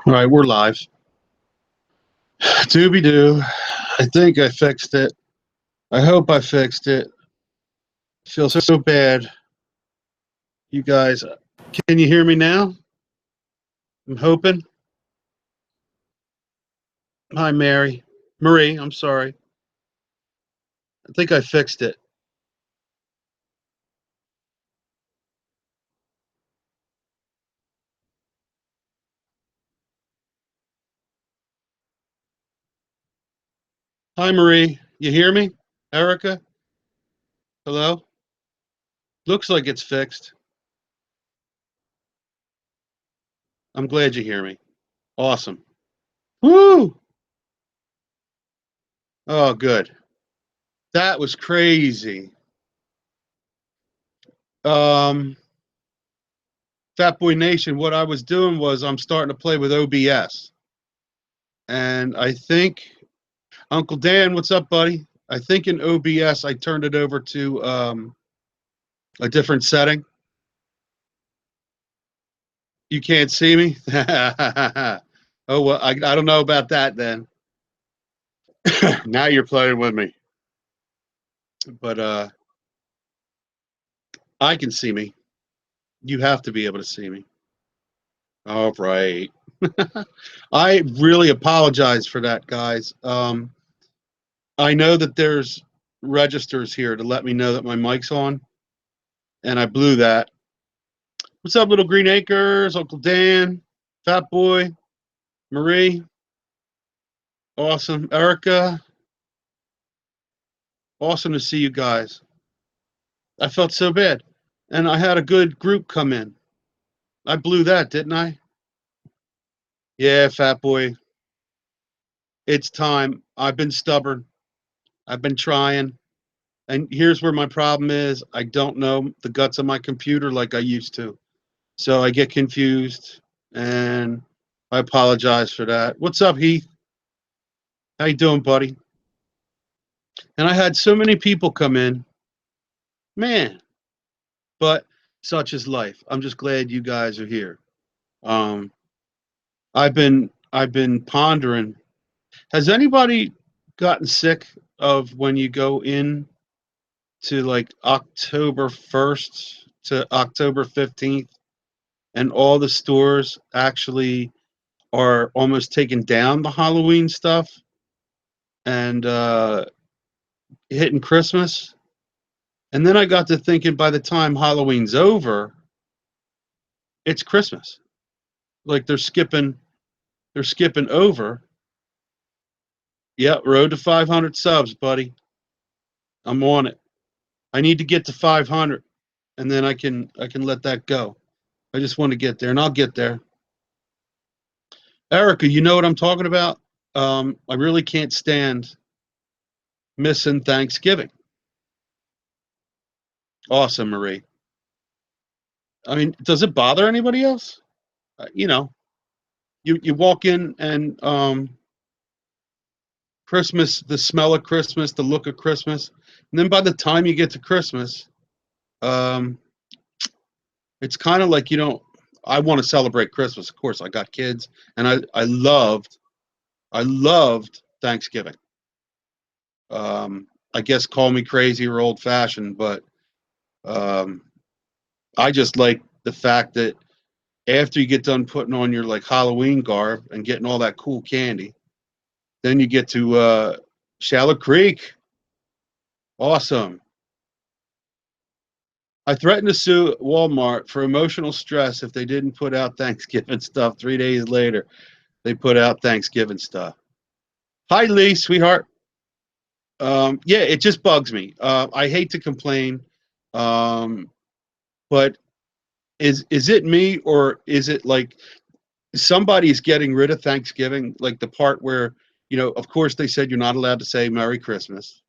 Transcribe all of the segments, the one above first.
All right, we're live. Dooby doo. I think I fixed it. I hope I fixed it. I feel so bad. You guys, can you hear me now? I'm hoping. Hi, Mary. Marie, I'm sorry. I think I fixed it. Hi, Marie. You hear me? Erica? Hello? Looks like it's fixed. I'm glad you hear me. Awesome. Woo! Oh, good. That was crazy. Um, Fat Boy Nation, what I was doing was I'm starting to play with OBS. And I think Uncle Dan, what's up, buddy? I think in OBS I turned it over to a different setting. You can't see me? Oh, well, I don't know about that then. Now you're playing with me. But I can see me. You have to be able to see me. All right. I really apologize for that, guys. I know that there's registers here to let me know that my mic's on, and I blew that. What's up, Little Green Acres, Uncle Dan, Fat Boy, Marie? Awesome. Erica, awesome to see you guys. I felt so bad. And I had a good group come in. I blew that, didn't I? Yeah, Fat Boy. It's time. I've been stubborn. I've been trying. And here's where my problem is. I don't know the guts of my computer like I used to. So I get confused, and I apologize for that. What's up, Heath? How you doing, buddy? And I had so many people come in. Man, but such is life. I'm just glad you guys are here. Um, I've been pondering. Has anybody gotten sick of when you go in to like October 1st to October 15th and all the stores actually are almost taking down the Halloween stuff and hitting Christmas? And then I got to thinking by the time Halloween's over, it's Christmas. Like they're skipping over. Yep, road to 500 subs, buddy. I'm on it. I need to get to 500, and then I can let that go. I just want to get there, and I'll get there. Erica, you know what I'm talking about? I really can't stand missing Thanksgiving. Awesome, Marie. I mean, does it bother anybody else? You walk in and Christmas, the smell of Christmas, the look of Christmas, and then by the time you get to Christmas, um, it's kind of like I want to celebrate Christmas. Of course, I got kids, and I loved Thanksgiving. I guess call me crazy or old fashioned, but um, I just like the fact that after you get done putting on your like Halloween garb and getting all that cool candy, then you get to Shallow Creek. Awesome. I threatened to sue Walmart for emotional stress if they didn't put out Thanksgiving stuff 3 days later. They put out Thanksgiving stuff. Hi, Lee, sweetheart. Yeah, it just bugs me. I hate to complain, um, but is it me or is it like somebody's getting rid of Thanksgiving? Like the part where of course they said you're not allowed to say Merry Christmas,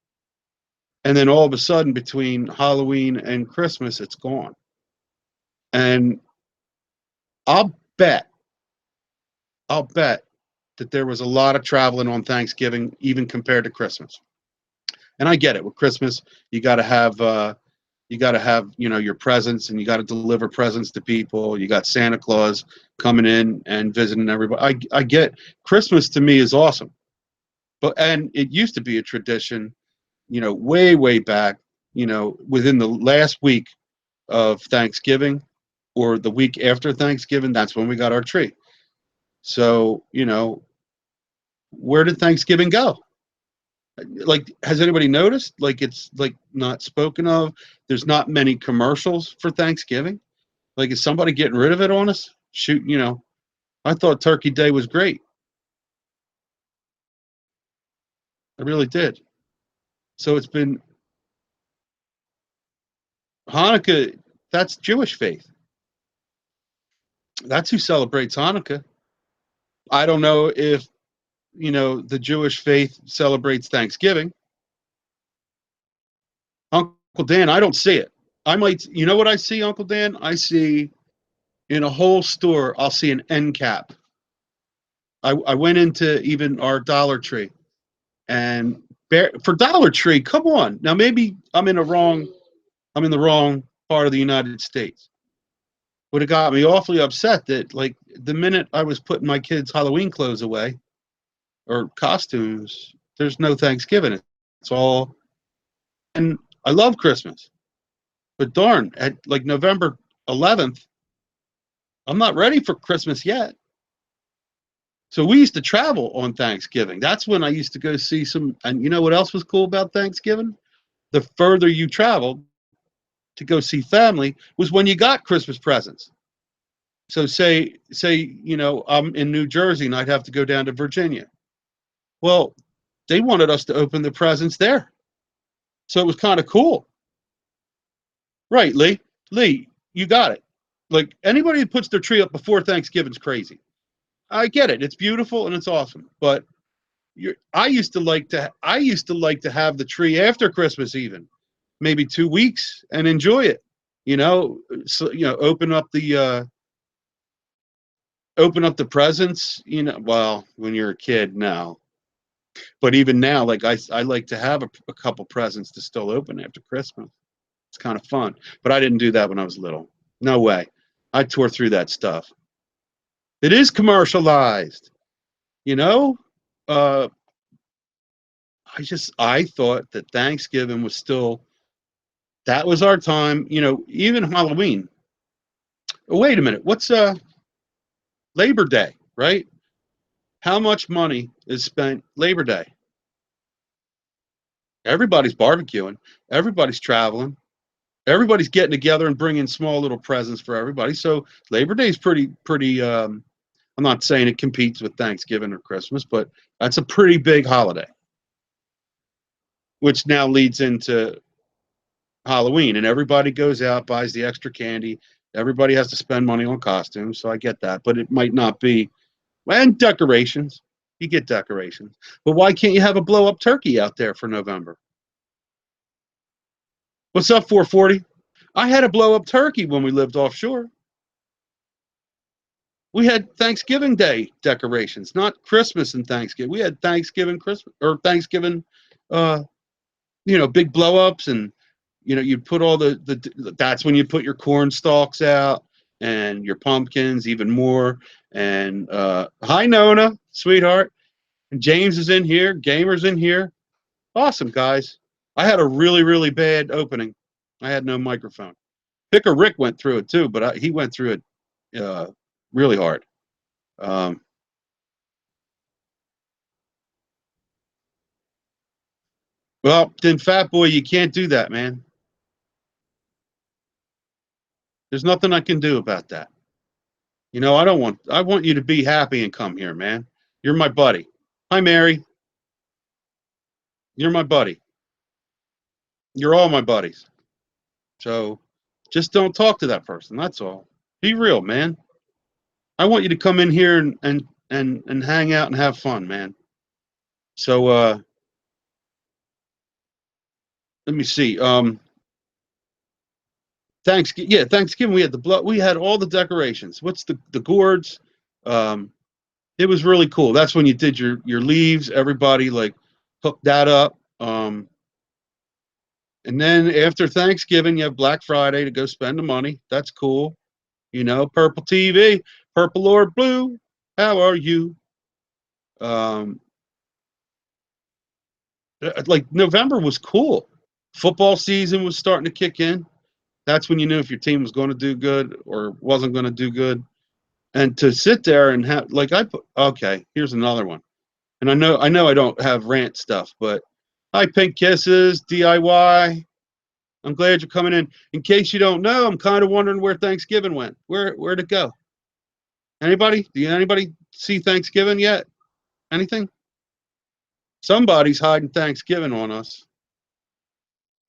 and then all of a sudden between Halloween and Christmas, it's gone. And I'll bet, I'll bet that there was a lot of traveling on Thanksgiving, even compared to Christmas. And I get it. With Christmas, you got to have You got to have, your presents, and you got to deliver presents to people. You got Santa Claus coming in and visiting everybody. I get Christmas to me is awesome, and it used to be a tradition, way, way back, within the last week of Thanksgiving or the week after Thanksgiving, that's when we got our tree. So, where did Thanksgiving go? Like, has anybody noticed? Like, it's like not spoken of. There's not many commercials for Thanksgiving. Like, is somebody getting rid of it on us? Shoot, I thought Turkey Day was great. I really did. So it's been Hanukkah. That's Jewish faith. That's who celebrates Hanukkah. I don't know if, the Jewish faith celebrates Thanksgiving. Uncle Dan, I don't see it. I might, what I see, Uncle Dan? I see in a whole store, I'll see an end cap. I went into even our Dollar Tree, and for Dollar Tree, come on. Now maybe I'm in the wrong part of the United States. But it got me awfully upset that, like, the minute I was putting my kids' Halloween clothes away or costumes, there's no Thanksgiving. It's all, and I love Christmas, but darn, at like November 11th, I'm not ready for Christmas yet. So we used to travel on Thanksgiving. That's when I used to go see some. And you know what else was cool about Thanksgiving? The further you traveled to go see family was when you got Christmas presents. So say I'm in New Jersey and I'd have to go down to Virginia. Well, they wanted us to open the presents there, so it was kind of cool, right, Lee? Lee, you got it. Like, anybody who puts their tree up before Thanksgiving's crazy. I get it; it's beautiful and it's awesome, but I used to like to have the tree after Christmas, even maybe 2 weeks, and enjoy it. So open up the presents. Well, when you're a kid now, but even now, like I like to have a couple presents to still open after Christmas. It's kind of fun, but I didn't do that when I was little. No way. I tore through that stuff. It is commercialized, you know. Uh, I thought that Thanksgiving was still, that was our time. Even Halloween. Oh, wait a minute. What's Labor Day, right? How much money is spent Labor Day? Everybody's barbecuing. Everybody's traveling. Everybody's getting together and bringing small little presents for everybody. So Labor Day is pretty. I'm not saying it competes with Thanksgiving or Christmas, but that's a pretty big holiday, which now leads into Halloween, and everybody goes out, buys the extra candy. Everybody has to spend money on costumes, so I get that, but it might not be. And decorations, you get decorations, but why can't you have a blow up turkey out there for November? What's up, 440? I had a blow up turkey when we lived offshore. We had Thanksgiving Day decorations, not Christmas and Thanksgiving. We had Thanksgiving, Christmas, or Thanksgiving, uh, big blow ups, and you'd put all that's when you put your corn stalks out and your pumpkins, even more. And hi, Nona, sweetheart. And James is in here. Gamer's in here. Awesome, guys. I had a really, really bad opening. I had no microphone. Picker Rick went through it too, but he went through it really hard. Um, well, then, Fat Boy, you can't do that, man. There's nothing I can do about that. I want you to be happy and come here, man. You're my buddy. Hi, Mary. You're my buddy. You're all my buddies. So just don't talk to that person. That's all. Be real, man. I want you to come in here and hang out and have fun, man. So let me see. Thanksgiving we had the blood. We had all the decorations. What's the gourds? Um, it was really cool. That's when you did your leaves. Everybody like hooked that up. And then after Thanksgiving, you have Black Friday to go spend the money. That's cool. You know, Purple TV, purple or blue. How are you? Um, like November was cool. Football season was starting to kick in. That's when you knew if your team was going to do good or wasn't going to do good. And to sit there and have like okay, here's another one. And I know I don't have rant stuff, but hi Pink Kisses, DIY. I'm glad you're coming in. In case you don't know, I'm kind of wondering where Thanksgiving went. Where'd it go? Anybody? Do anybody see Thanksgiving yet? Anything? Somebody's hiding Thanksgiving on us.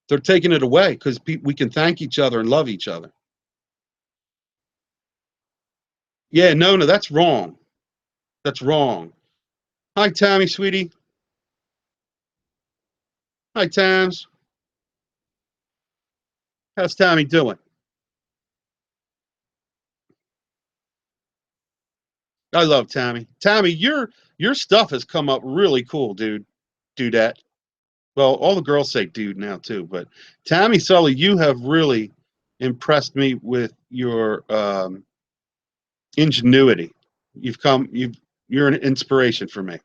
They're taking it away because we can thank each other and love each other. Yeah, no, that's wrong. That's wrong. Hi, Tammy, sweetie. Hi, Tams. How's Tammy doing? I love Tammy. Tammy, your stuff has come up really cool, dude. Dudette. Well, all the girls say dude now too, but Tammy Sully, you have really impressed me with your ingenuity. You're an inspiration for me.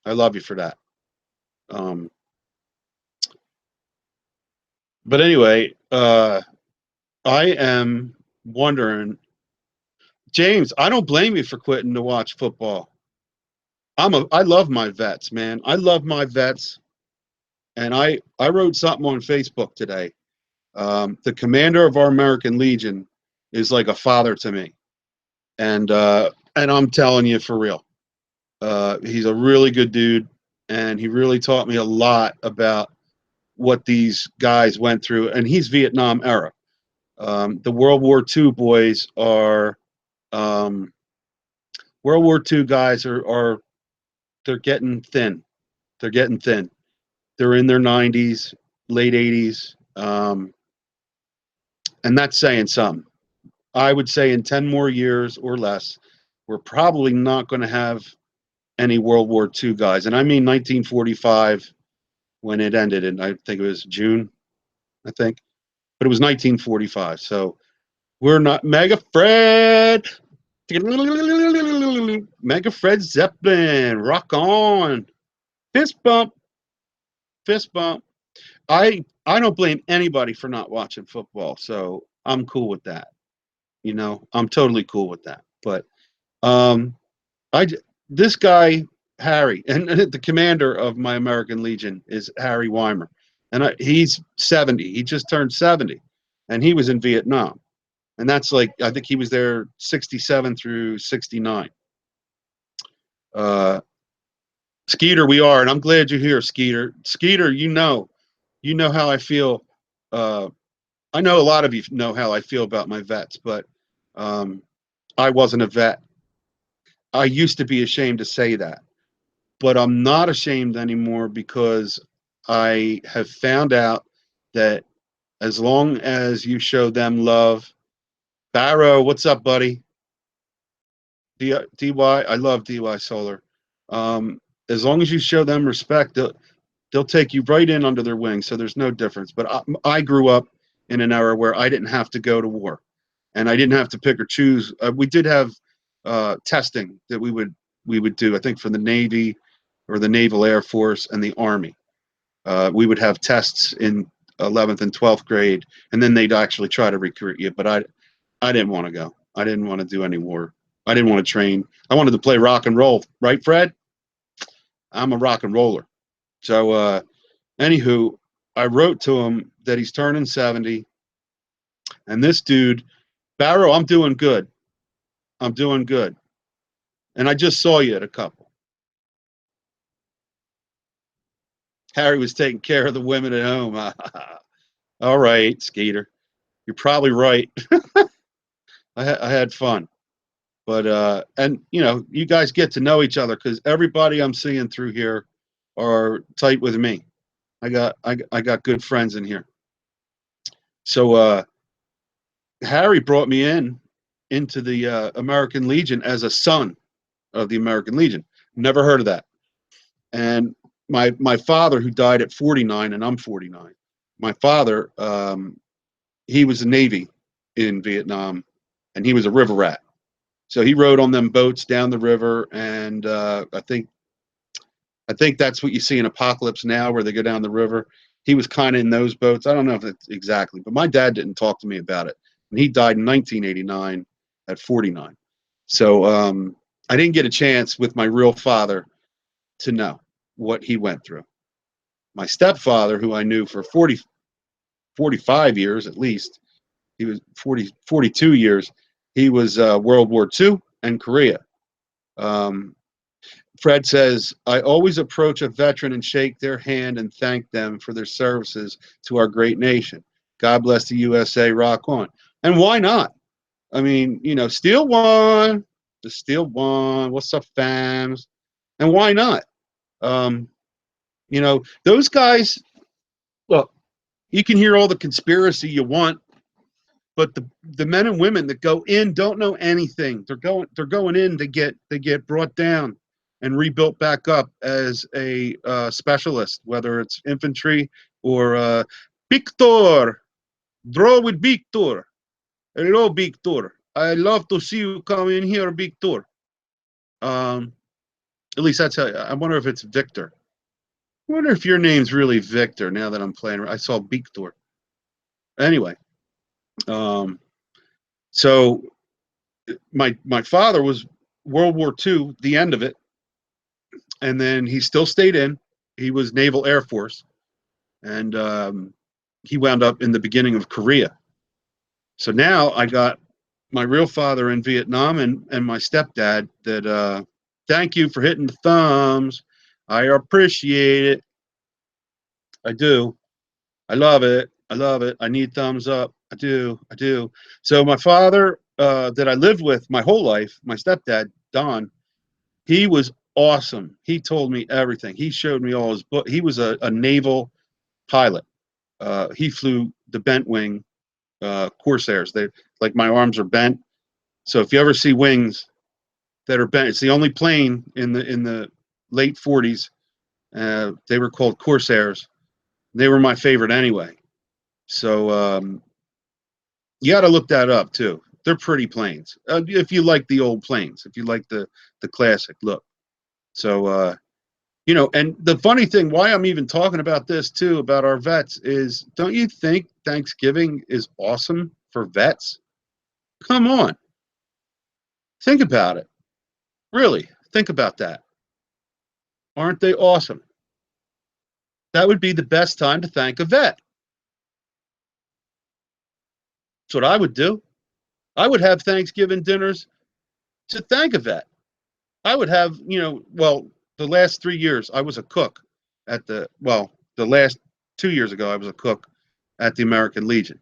I love you for that. Um, but anyway, I am wondering, James. I don't blame you for quitting to watch football. I love my vets, man. I love my vets, and I wrote something on Facebook today. The commander of our American Legion is like a father to me, and I'm telling you for real. He's a really good dude, and he really taught me a lot about what these guys went through. And he's Vietnam era. The World War II boys are um, World War II guys are they're getting thin. They're getting thin. They're in their 90s, late 80s, and that's saying something. I would say in 10 more years or less, we're probably not going to have any World War II guys. And I mean 1945 when it ended, and I think it was June, I think. But it was 1945. So we're not Mega Fred. Mega Fred Zeppelin. Rock on. Fist bump. Fist bump. I don't blame anybody for not watching football. So I'm cool with that. You know, I'm totally cool with that. But um I this guy Harry, and the commander of my American Legion is Harry Weimer, and he's 70. He just turned 70, and he was in Vietnam, and that's like I think he was there 67 through 69. Uh, Skeeter, we are, and I'm glad you're here, Skeeter. Skeeter, you know how I feel. Uh, I know a lot of you know how I feel about my vets, but um, I wasn't a vet. I used to be ashamed to say that, but I'm not ashamed anymore because I have found out that as long as you show them love, Barrow, what's up, buddy? DY, I love DY Solar. As long as you show them respect, they'll take you right in under their wings. So there's no difference. But I grew up in an era where I didn't have to go to war, and I didn't have to pick or choose. We did have testing that we would do. I think for the Navy or the Naval Air Force and the Army. We would have tests in 11th and 12th grade, and then they'd actually try to recruit you. But I didn't want to go. I didn't want to do any war. I didn't want to train. I wanted to play rock and roll, right, Fred? I'm a rock and roller. So, anywho, I wrote to him that he's turning 70, and this dude, Barrow, I'm doing good. I'm doing good. And I just saw you at a couple. Harry was taking care of the women at home. All right, Skeeter. You're probably right. I had fun. But and you know, you guys get to know each other because everybody I'm seeing through here are tight with me. I got good friends in here. So Harry brought me into the American Legion as a son of the American Legion. Never heard of that. And my father, who died at 49, and I'm 49, my father, he was the Navy in Vietnam, and he was a river rat. So he rode on them boats down the river, and I think that's what you see in Apocalypse Now, where they go down the river. He was kind of in those boats. I don't know if it's exactly, but my dad didn't talk to me about it, and he died in 1989 at 49. So I didn't get a chance with my real father to know what he went through. My stepfather, who I knew for 45 years at least, he was 42 years. He was World War II and Korea. Um, Fred says, I always approach a veteran and shake their hand and thank them for their services to our great nation. God bless the USA, rock on. And why not? I mean, Steel One, the Steel One, what's up, fams? And why not? Um, those guys, look, you can hear all the conspiracy you want, but the men and women that go in don't know anything. They're going in to get brought down and rebuilt back up as a specialist, whether it's infantry or Victor. Draw with Victor. Hello, Victor. I love to see you come in here, Victor. At least that's how. I wonder if it's Victor. I wonder if your name's really Victor. Now that I'm playing, I saw Victor. Anyway, so my father was World War II, the end of it, and then he still stayed in. He was Naval Air Force, and he wound up in the beginning of Korea. So now I got my real father in Vietnam and my stepdad that thank you for hitting the thumbs. I appreciate it. I do. I love it. I love it. I need thumbs up. I do. I do. So my father that I lived with my whole life, my stepdad, Don, he was awesome. He told me everything. He showed me all his book. He was a naval pilot. He flew the bent wing Corsairs. They like my arms are bent. So if you ever see wings that are bent, it's the only plane in the late 40s. They were called Corsairs. They were my favorite anyway. So you got to look that up too. They're pretty planes. If you like the old planes, if you like the classic look. So and the funny thing, why I'm even talking about this too, about our vets, is don't you think Thanksgiving is awesome for vets? Come on. Think about it. Really, think about that. Aren't they awesome? That would be the best time to thank a vet. That's what I would do. I would have Thanksgiving dinners to thank a vet. I would have, the last 3 years I was a cook the last 2 years ago I was a cook at the American Legion.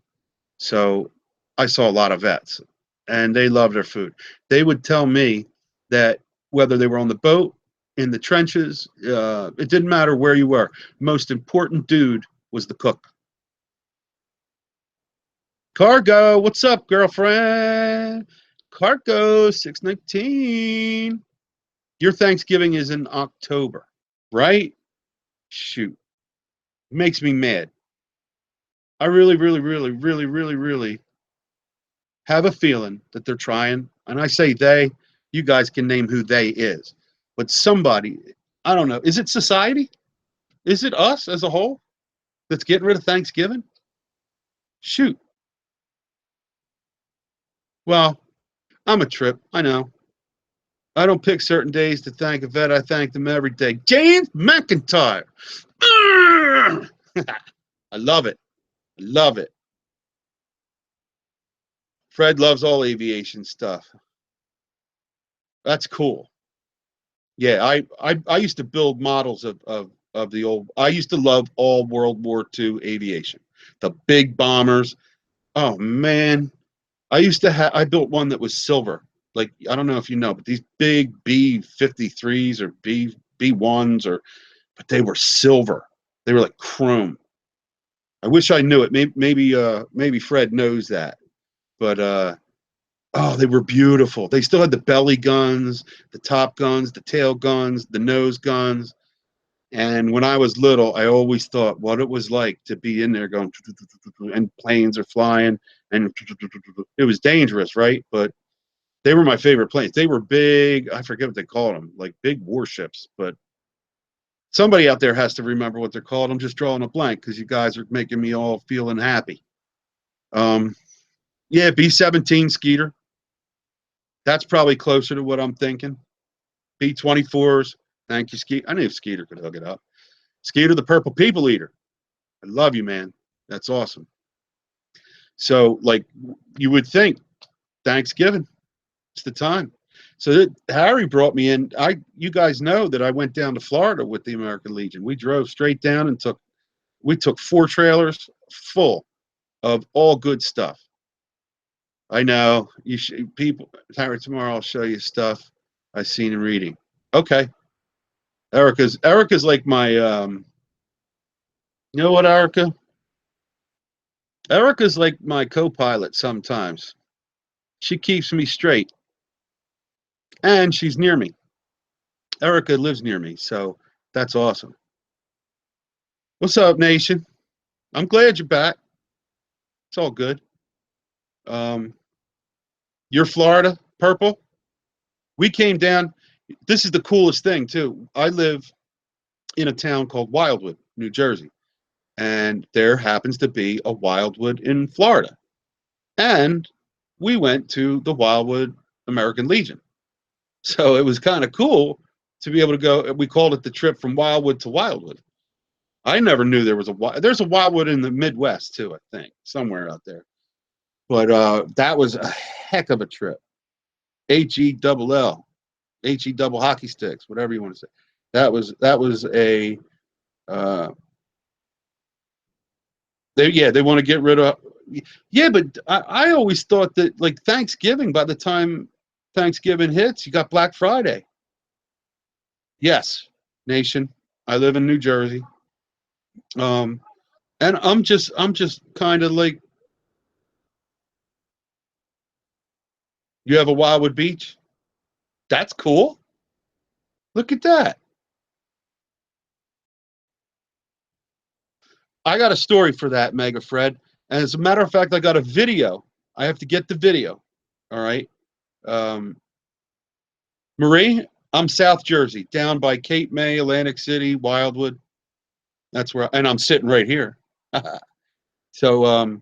So I saw a lot of vets and they love their food. They would tell me that whether they were on the boat, in the trenches, it didn't matter where you were. Most important dude was the cook. Cargo, what's up, girlfriend? Cargo 619. Your Thanksgiving is in October, right? Shoot. Makes me mad. I really, really, really, really, really, really have a feeling that they're trying. And I say they, you guys can name who they is. But somebody, I don't know, is it society? Is it us as a whole that's getting rid of Thanksgiving? Shoot. Well, I'm a trip. I know. I don't pick certain days to thank a vet. I thank them every day. James McIntyre. I love it. I love it. Fred loves all aviation stuff. That's cool. Yeah, I used to build models of the old. I used to love all World War II aviation, the big bombers. Oh man, I built one that was silver. Like I don't know if you know, but these big B-53s or B-1s but they were silver. They were like chrome. I wish I knew it. Maybe Fred knows that, but oh, they were beautiful. They still had the belly guns, the top guns, the tail guns, the nose guns. And when I was little, I always thought what it was like to be in there going, and planes are flying, and it was dangerous, right? But they were my favorite planes. They were big. I forget what they called them, like big warships. But somebody out there has to remember what they're called. I'm just drawing a blank because you guys are making me all feeling happy. Um, yeah, B-17 Skeeter. That's probably closer to what I'm thinking. B-24s. Thank you, Skeeter. I knew Skeeter could hook it up. Skeeter, the Purple People Eater. I love you, man. That's awesome. So, like, you would think Thanksgiving, it's the time. So Harry brought me in. You guys know that I went down to Florida with the American Legion. We drove straight down and we took 4 trailers full of all good stuff. I know people. Harry, tomorrow I'll show you stuff I've seen and reading. Okay, Erica's like my. You know what, Erica? Erica's like my co-pilot sometimes. She keeps me straight, and she's near me. Erica lives near me, so that's awesome. What's up, nation? I'm glad you're back. It's all good. Um, you're Florida, Purple. We came down. This is the coolest thing too. I live in a town called Wildwood, New Jersey, and there happens to be a Wildwood in Florida. And we went to the Wildwood American Legion. So it was kind of cool to be able to go. We called it the trip from Wildwood to Wildwood. I never knew there's a Wildwood in the Midwest too, I think, somewhere out there. But that was a heck of a trip. HE double hockey sticks, whatever you want to say. That was a they want to get rid of. Yeah, but I always thought that like Thanksgiving, by the time Thanksgiving hits, you got Black Friday. Yes, nation. I live in New Jersey. Um, and I'm just kind of like, you have a Wildwood Beach. That's cool. Look at that. I got a story for that, Mega Fred. And as a matter of fact, I got a video. I have to get the video. All right. Um, Marie, I'm South Jersey, down by Cape May, Atlantic City, Wildwood. That's where, and I'm sitting right here. So, and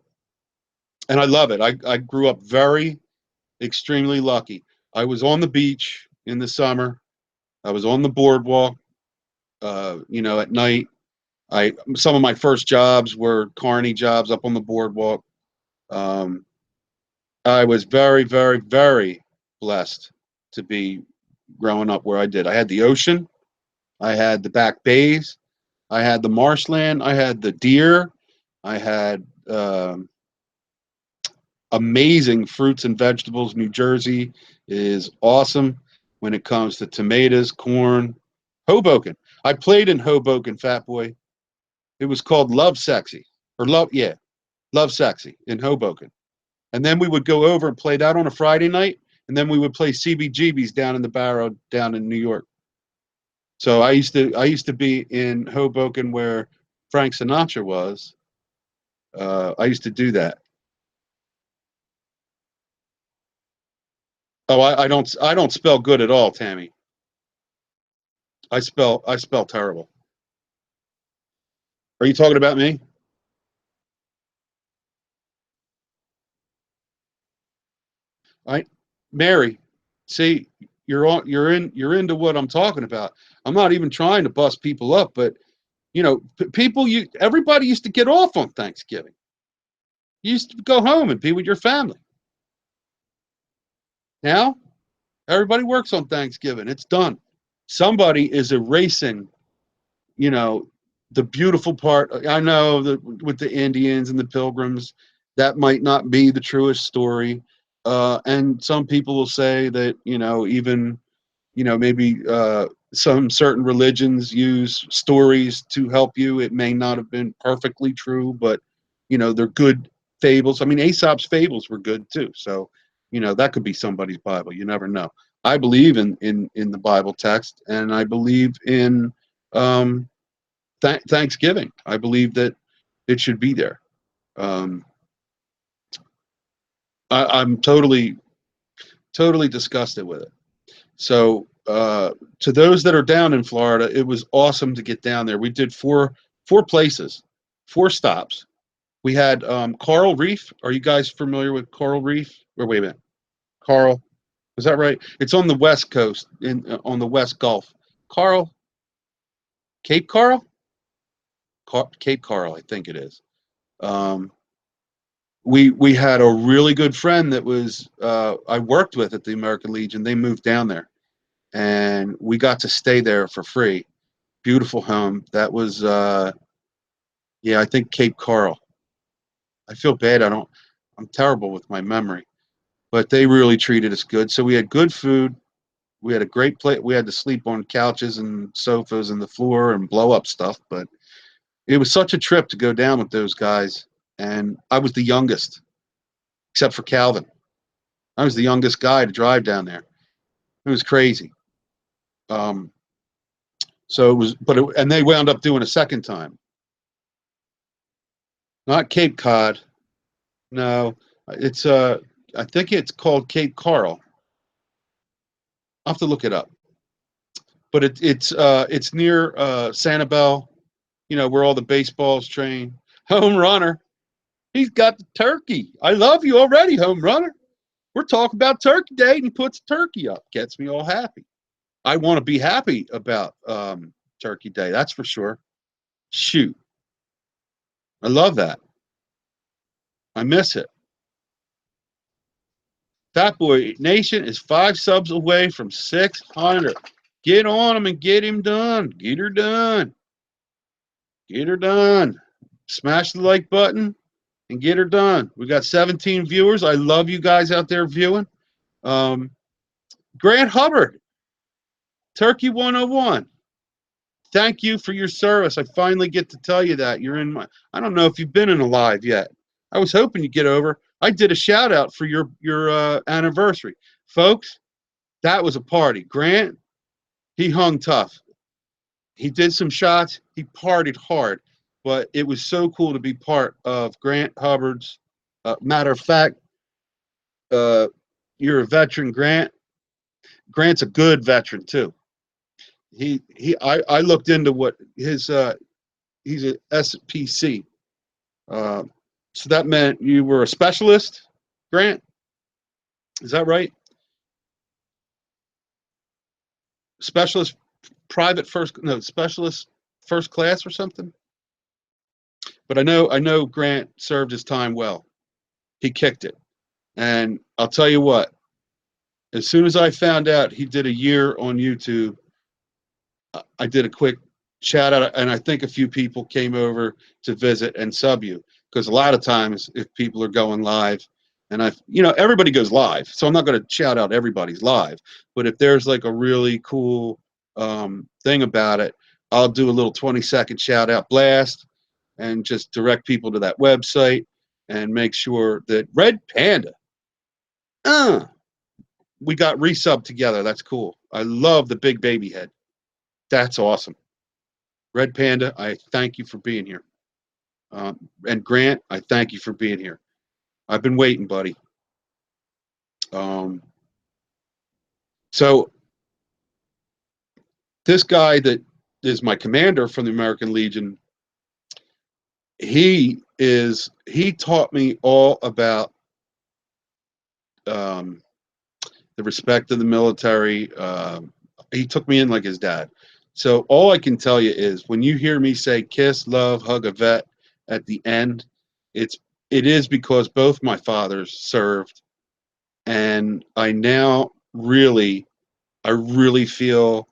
I love it. I grew up very, extremely lucky. I was on the beach in the summer. I was on the boardwalk, at night. Some of my first jobs were carny jobs up on the boardwalk. Um, I was very, very, very blessed to be growing up where I did. I had the ocean, I had the back bays, I had the marshland, I had the deer, I had amazing fruits and vegetables. New Jersey is awesome when it comes to tomatoes, corn. Hoboken. I played in Hoboken, Fat Boy. It was called Love Sexy, or Love Sexy in Hoboken. And then we would go over and play that on a Friday night, and then we would play CBGB's down in the Barrow down in New York. So I used to be in Hoboken where Frank Sinatra was. I used to do that. Oh, I don't spell good at all, Tammy. I spell terrible. Are you talking about me? I Mary, see, you're into what I'm talking about. I'm not even trying to bust people up, but people everybody used to get off on Thanksgiving. You used to go home and be with your family. Now, everybody works on Thanksgiving. It's done. Somebody is erasing, you know, the beautiful part. I know that with the Indians and the Pilgrims, that might not be the truest story. And some people will say that, even, maybe some certain religions use stories to help you. It may not have been perfectly true, but, they're good fables. I mean, Aesop's fables were good too. So, that could be somebody's Bible. You never know. I believe in the Bible text, and I believe in Thanksgiving. I believe that it should be there. Um, I'm totally disgusted with it. So to those that are down in Florida, it was awesome to get down there. We did four places, 4 stops. We had Coral Reef. Are you guys familiar with Coral Reef? Or wait a minute, Coral, is that right? It's on the west coast, in on the West Gulf. Coral, Cape Coral, Cape Coral, I think it is. Um, we had a really good friend that was I worked with at the American Legion. They moved down there, and we got to stay there for free. Beautiful home. That was yeah, I think Cape Coral. I feel bad. I'm terrible with my memory, but they really treated us good. So we had good food. We had a great place. We had to sleep on couches and sofas and the floor and blow up stuff, but it was such a trip to go down with those guys. And I was the youngest, except for Calvin. I was the youngest guy to drive down there. It was crazy. Um, so it was, and they wound up doing a second time. Not Cape Cod. No, it's I think it's called Cape Coral. I'll have to look it up. But it's near Sanibel, you know, where all the baseballs train. Home runner. He's got the turkey. I love you already, home runner. We're talking about Turkey Day, and he puts turkey up. Gets me all happy. I want to be happy about Turkey Day. That's for sure. Shoot, I love that. I miss it. Fat Boy Nation is 5 subs away from 600. Get on him and get him done. Get her done. Get her done. Smash the like button and get her done. We got 17 viewers. I love you guys out there viewing. Um, Grant Hubbard, Turkey 101. Thank you for your service. I finally get to tell you that. You're in my, I don't know if you've been in a live yet. I was hoping you get over. I did a shout out for your anniversary. Folks, that was a party. Grant, he hung tough. He did some shots. He partied hard. But it was so cool to be part of Grant Hubbard's. Matter of fact, uh, you're a veteran, Grant. Grant's a good veteran too. I looked into what his he's a SPC. Uh, so that meant you were a specialist, Grant. Is that right? Specialist, private first, no, specialist first class or something. But I know Grant served his time well. He kicked it, and I'll tell you what. As soon as I found out he did a year on YouTube, I did a quick shout out, and I think a few people came over to visit and sub you, because a lot of times if people are going live, and everybody goes live, so I'm not going to shout out everybody's live, but if there's like a really cool thing about it, I'll do a little 20-second shout out blast and just direct people to that website and make sure that Red Panda, we got resub together. That's cool. I love the big baby head. That's awesome. Red Panda, I thank you for being here. And Grant, I thank you for being here. I've been waiting, buddy. So this guy that is my commander from the American Legion, he taught me all about the respect of the military. He took me in like his dad. So all I can tell you is when you hear me say kiss, love, hug a vet at the end, it is because both my fathers served, and I really feel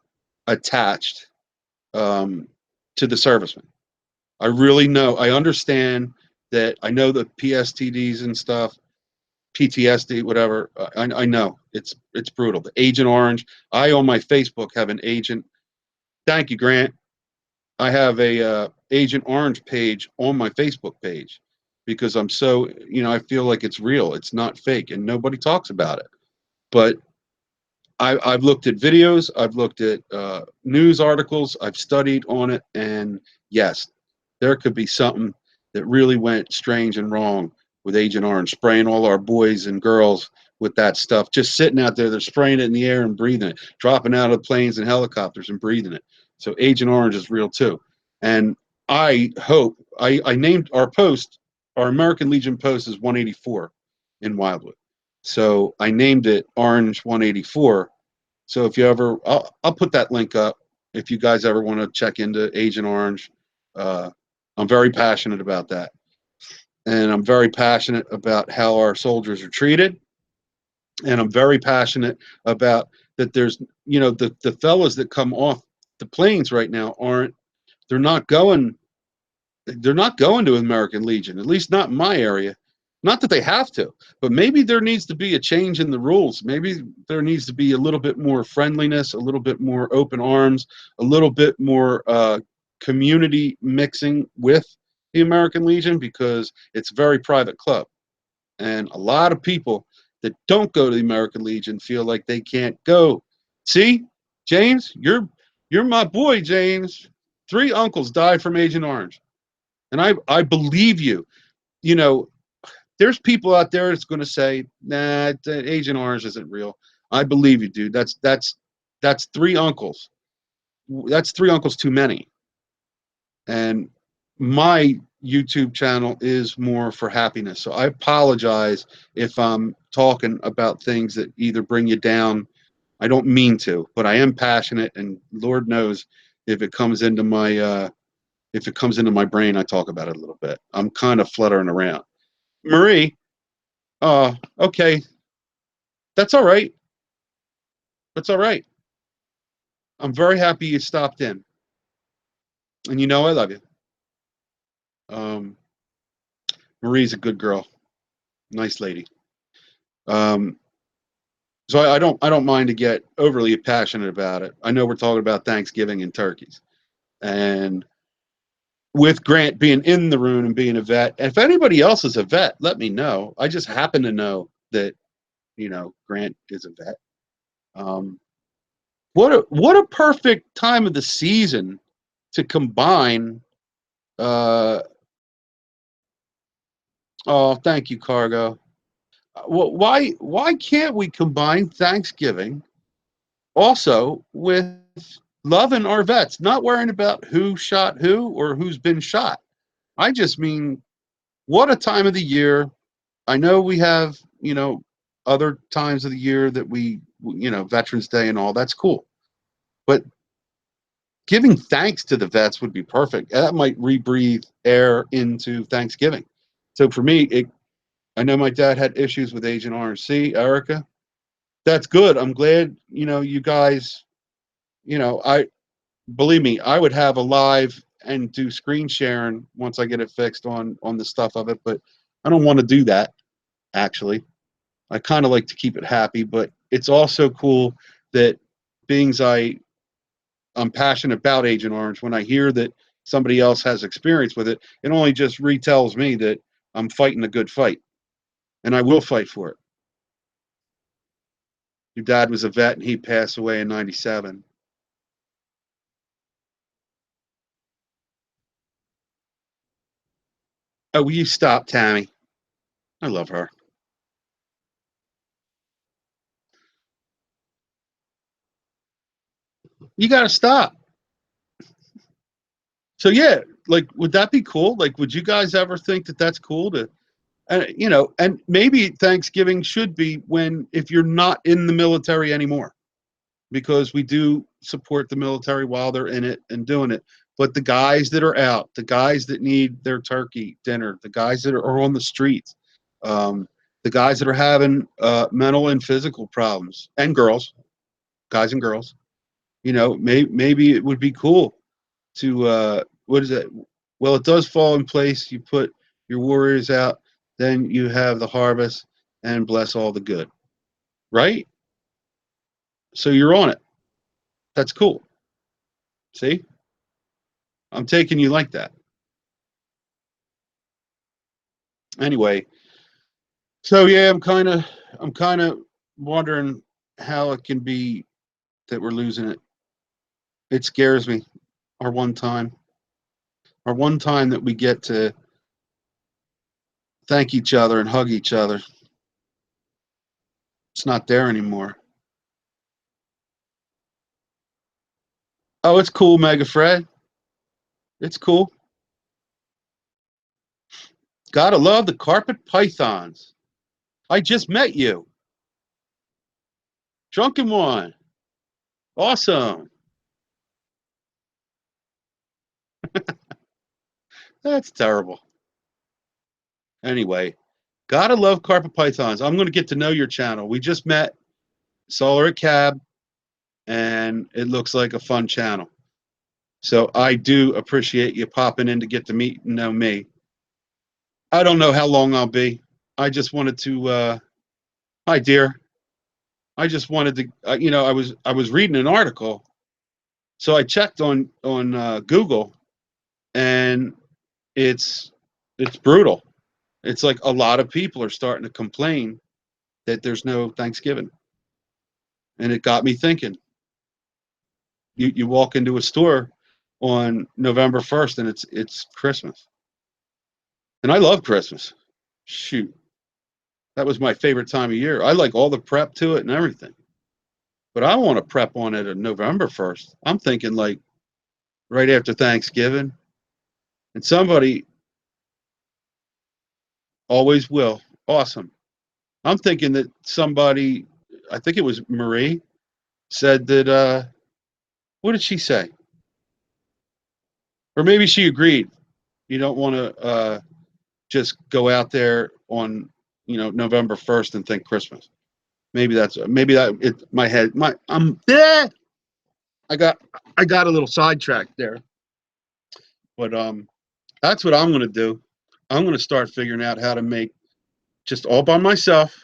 attached to the servicemen. I really know. I understand that. I know the PSTDs and stuff, PTSD, whatever. I know it's brutal. The Agent Orange. I on my Facebook have an agent. Thank you, Grant. I have a Agent Orange page on my Facebook page because I'm so I feel like it's real. It's not fake, and nobody talks about it. But I've looked at videos, I've looked at news articles, I've studied on it, and yes, there could be something that really went strange and wrong with Agent Orange, spraying all our boys and girls with that stuff, just sitting out there. They're spraying it in the air and breathing it, dropping out of planes and helicopters and breathing it. So Agent Orange is real too. And I hope, I named our post, our American Legion post is 184 in Wildwood. So I named it Orange 184. So if you ever, I'll put that link up if you guys ever want to check into Agent Orange. I'm very passionate about that. And I'm very passionate about how our soldiers are treated. And I'm very passionate about that there's, the fellas that come off the planes right now they're not going, to American Legion, at least not in my area. Not that they have to, but maybe there needs to be a change in the rules. Maybe there needs to be a little bit more friendliness, a little bit more open arms, a little bit more community mixing with the American Legion, because it's a very private club. And a lot of people that don't go to the American Legion feel like they can't go. See, James, you're my boy, James. 3 uncles died from Agent Orange. And I believe you. You know, there's people out there that's going to say, nah, Agent Orange isn't real. I believe you, dude. That's 3 uncles. That's 3 uncles too many. And my YouTube channel is more for happiness. So I apologize if I'm talking about things that either bring you down. I don't mean to, but I am passionate, and Lord knows if it comes into my brain, I talk about it a little bit. I'm kind of fluttering around. Marie, okay, that's all right. That's all right. I'm very happy you stopped in, and you know I love you. Um, Marie's a good girl, nice lady. Um, so I don't mind to get overly passionate about it. I know we're talking about Thanksgiving and turkeys, and with Grant being in the room and being a vet, if anybody else is a vet, let me know. I just happen to know that Grant is a vet. Um, what a perfect time of the season to combine. Oh, thank you, Cargo. Well, why can't we combine Thanksgiving also with loving our vets, not worrying about who shot who or who's been shot? I just mean, what a time of the year. I know we have, other times of the year that Veterans Day and all, that's cool. But giving thanks to the vets would be perfect. That might rebreathe air into Thanksgiving. So for me, I know my dad had issues with Agent Orange. See, Erica, that's good. I'm glad, you guys, I believe me, I would have a live and do screen sharing once I get it fixed on the stuff of it, but I don't want to do that, actually. I kind of like to keep it happy, but it's also cool that being I'm passionate about Agent Orange, when I hear that somebody else has experience with it, it only just retells me that I'm fighting a good fight, and I will fight for it. Your dad was a vet, and he passed away in '97. Oh, will you stop, Tammy? I love her. You got to stop. So yeah, like, would that be cool? Like, would you guys ever think that that's cool to, and maybe Thanksgiving should be when, if you're not in the military anymore, because we do support the military while they're in it and doing it. But the guys that are out, the guys that need their turkey dinner, the guys that are on the streets, um, the guys that are having mental and physical problems, and girls, guys and girls, maybe it would be cool to what is it? Well, it does fall in place. You put your warriors out, then you have the harvest, and bless all the good, right? So you're on it. That's cool. See, I'm taking you like that. Anyway, so yeah, I'm kind of wondering how it can be that we're losing it. It scares me. Our one time, our one time that we get to thank each other and hug each other, it's not there anymore. Oh, it's cool, Mega Fred. It's cool. Gotta love the carpet pythons. I just met you. Drunken one. Awesome. That's terrible. Anyway, gotta love carpet pythons. I'm gonna get to know your channel. We just met, Solar at Cab, and it looks like a fun channel. So I do appreciate you popping in to get to meet and know me. I don't know how long I'll be. I just wanted to hi dear. I just wanted to I was reading an article. So I checked on Google, and it's it's brutal. It's like a lot of people are starting to complain that there's no Thanksgiving. And it got me thinking. You walk into a store on November 1st and it's Christmas. And I love Christmas. Shoot. That was my favorite time of year. I like all the prep to it and everything. But I want to prep on it on November 1st. I'm thinking like right after Thanksgiving. And somebody always will. Awesome. I'm thinking that somebody, I think it was Marie, said that, what did she say? Or maybe she agreed. You don't want to just go out there on, November 1st and think Christmas. Maybe that it my head my I got I got a little sidetracked there. But that's what I'm going to do. I'm going to start figuring out how to make, just all by myself,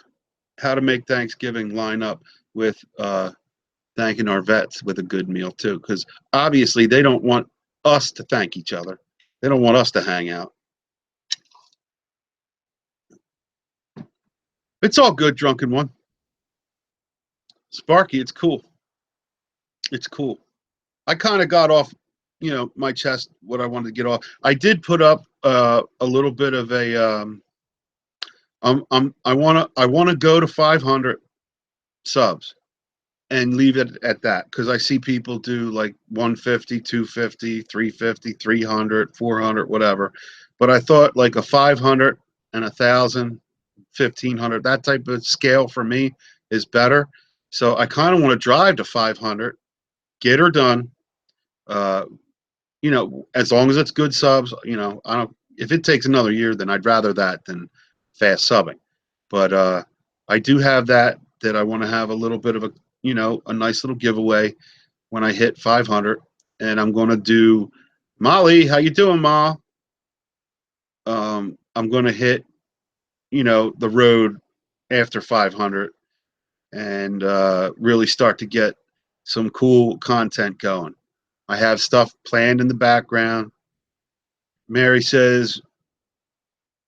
how to make Thanksgiving line up with thanking our vets with a good meal too, because obviously they don't want us to thank each other. They don't want us to hang out. It's all good, drunken one. Sparky, it's cool. It's cool. I kind of got off, my chest what I wanted to get off. I did put up a little bit of a. I want to go to 500 subs and leave it at that, because I see people do like 150, 250, 350, 300, 400, whatever. But I thought like a 500 and 1,000, 1,500, that type of scale for me is better. So I kind of want to drive to 500, get her done. Uh, as long as it's good subs, I don't. If it takes another year, then I'd rather that than fast subbing. But I do have that I want to have a little bit of a nice little giveaway when I hit 500, and I'm going to do. Molly, how you doing, Ma? I'm going to hit, the road after 500, and really start to get some cool content going. I have stuff planned in the background. Mary says,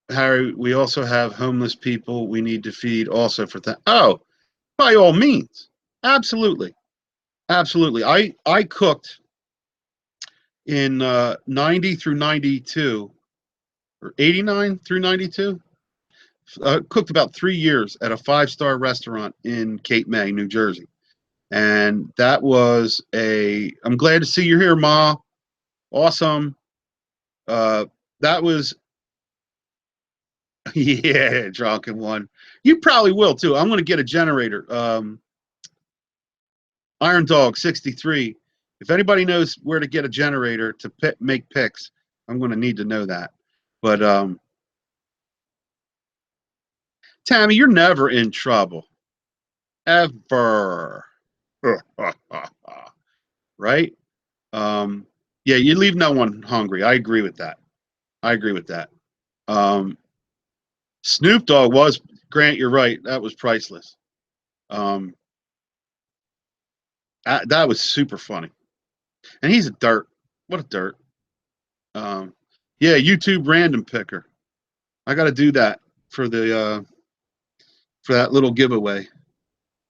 Harry, we also have homeless people we need to feed also for that. Oh, by all means. Absolutely. Absolutely. I cooked in 90 through 92, or 89 through 92. Cooked about 3 years at a five-star restaurant in Cape May, New Jersey. And that was I'm glad to see you're here, Ma. Awesome. That was, yeah, drunken one. You probably will too. I'm going to get a generator. Iron Dog 63. If anybody knows where to get a generator to make picks, I'm going to need to know that. But Tammy, you're never in trouble, ever. Right? Yeah, you leave no one hungry. I agree with that. I agree with that. Um, Snoop Dogg was, Grant, you're right. That was priceless. Um, that was super funny. And he's a dirt. What a dirt. Um, yeah, YouTube random picker. I got to do that for the for that little giveaway.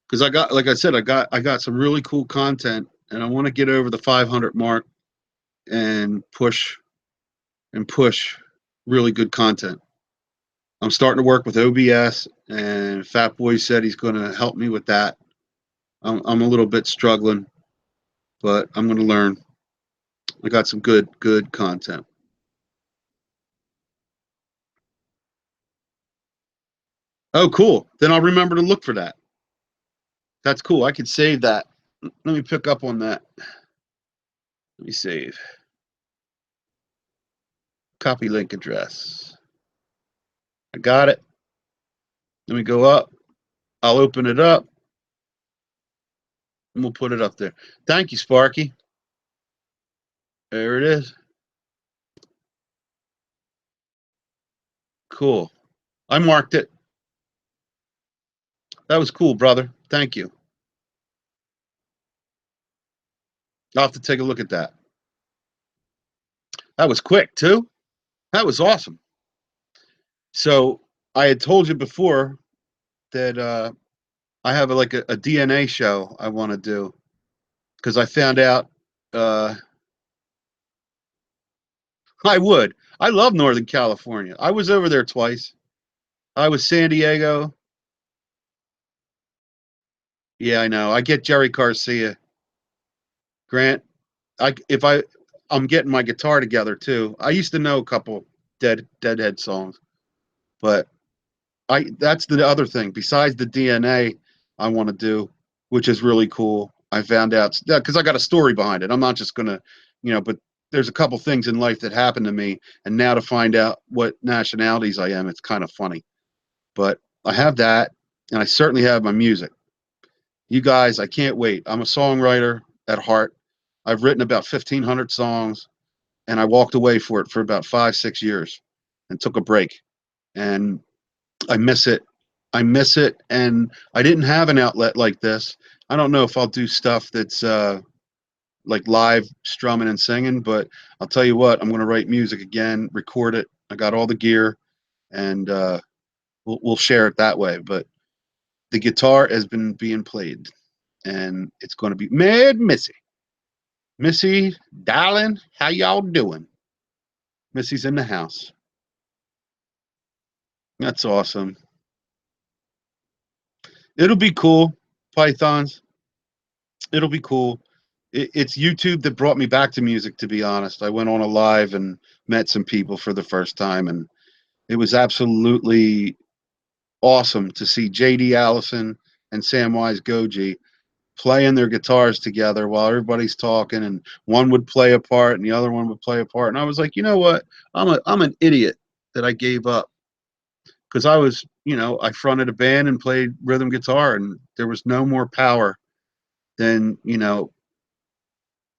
because I got, like I said, I got some really cool content, and I want to get over the 500 mark and push really good content. I'm starting to work with OBS, and Fat Boy said he's going to help me with that. I'm a little bit struggling, but I'm going to learn. I got some good content. Oh, cool. Then I'll remember to look for that. That's cool. I could save that. Let me pick up on that. Let me save. Copy link address. I got it. Let me go up. I'll open it up and we'll put it up there. Thank you, Sparky. There it is. Cool. I marked it. That was cool, brother. Thank you. I'll have to take a look at that. That was quick, too. That was awesome. So I had told you before that I have like a DNA show I want to do because I found out I would. I love Northern California. I was over there twice. I was San Diego. Yeah, I know. I get Jerry Garcia. Grant, I'm getting my guitar together too. I used to know a couple Deadhead songs, but that's the other thing. Besides the DNA I want to do, which is really cool. I found out because I got a story behind it. I'm not just gonna, but there's a couple things in life that happened to me, and now to find out what nationalities I am, it's kind of funny. But I have that, and I certainly have my music. You guys, I can't wait. I'm a songwriter at heart. I've written about 1,500 songs, and I walked away for about 5, 6 years and took a break. And I miss it. I miss it. And I didn't have an outlet like this. I don't know if I'll do stuff that's like live strumming and singing, but I'll tell you what, I'm going to write music again, record it. I got all the gear, and we'll share it that way. But the guitar has been being played, and it's going to be Mad Missy. Missy, darling, how y'all doing? Missy's in the house. That's awesome. It'll be cool, Pythons. It'll be cool. It's YouTube that brought me back to music, to be honest. I went on a live and met some people for the first time, and it was absolutely awesome to see JD Allison and Samwise Goji playing their guitars together while everybody's talking, and one would play a part and the other one would play a part. And I was like, you know what? I'm an idiot that I gave up because I fronted a band and played rhythm guitar, and there was no more power than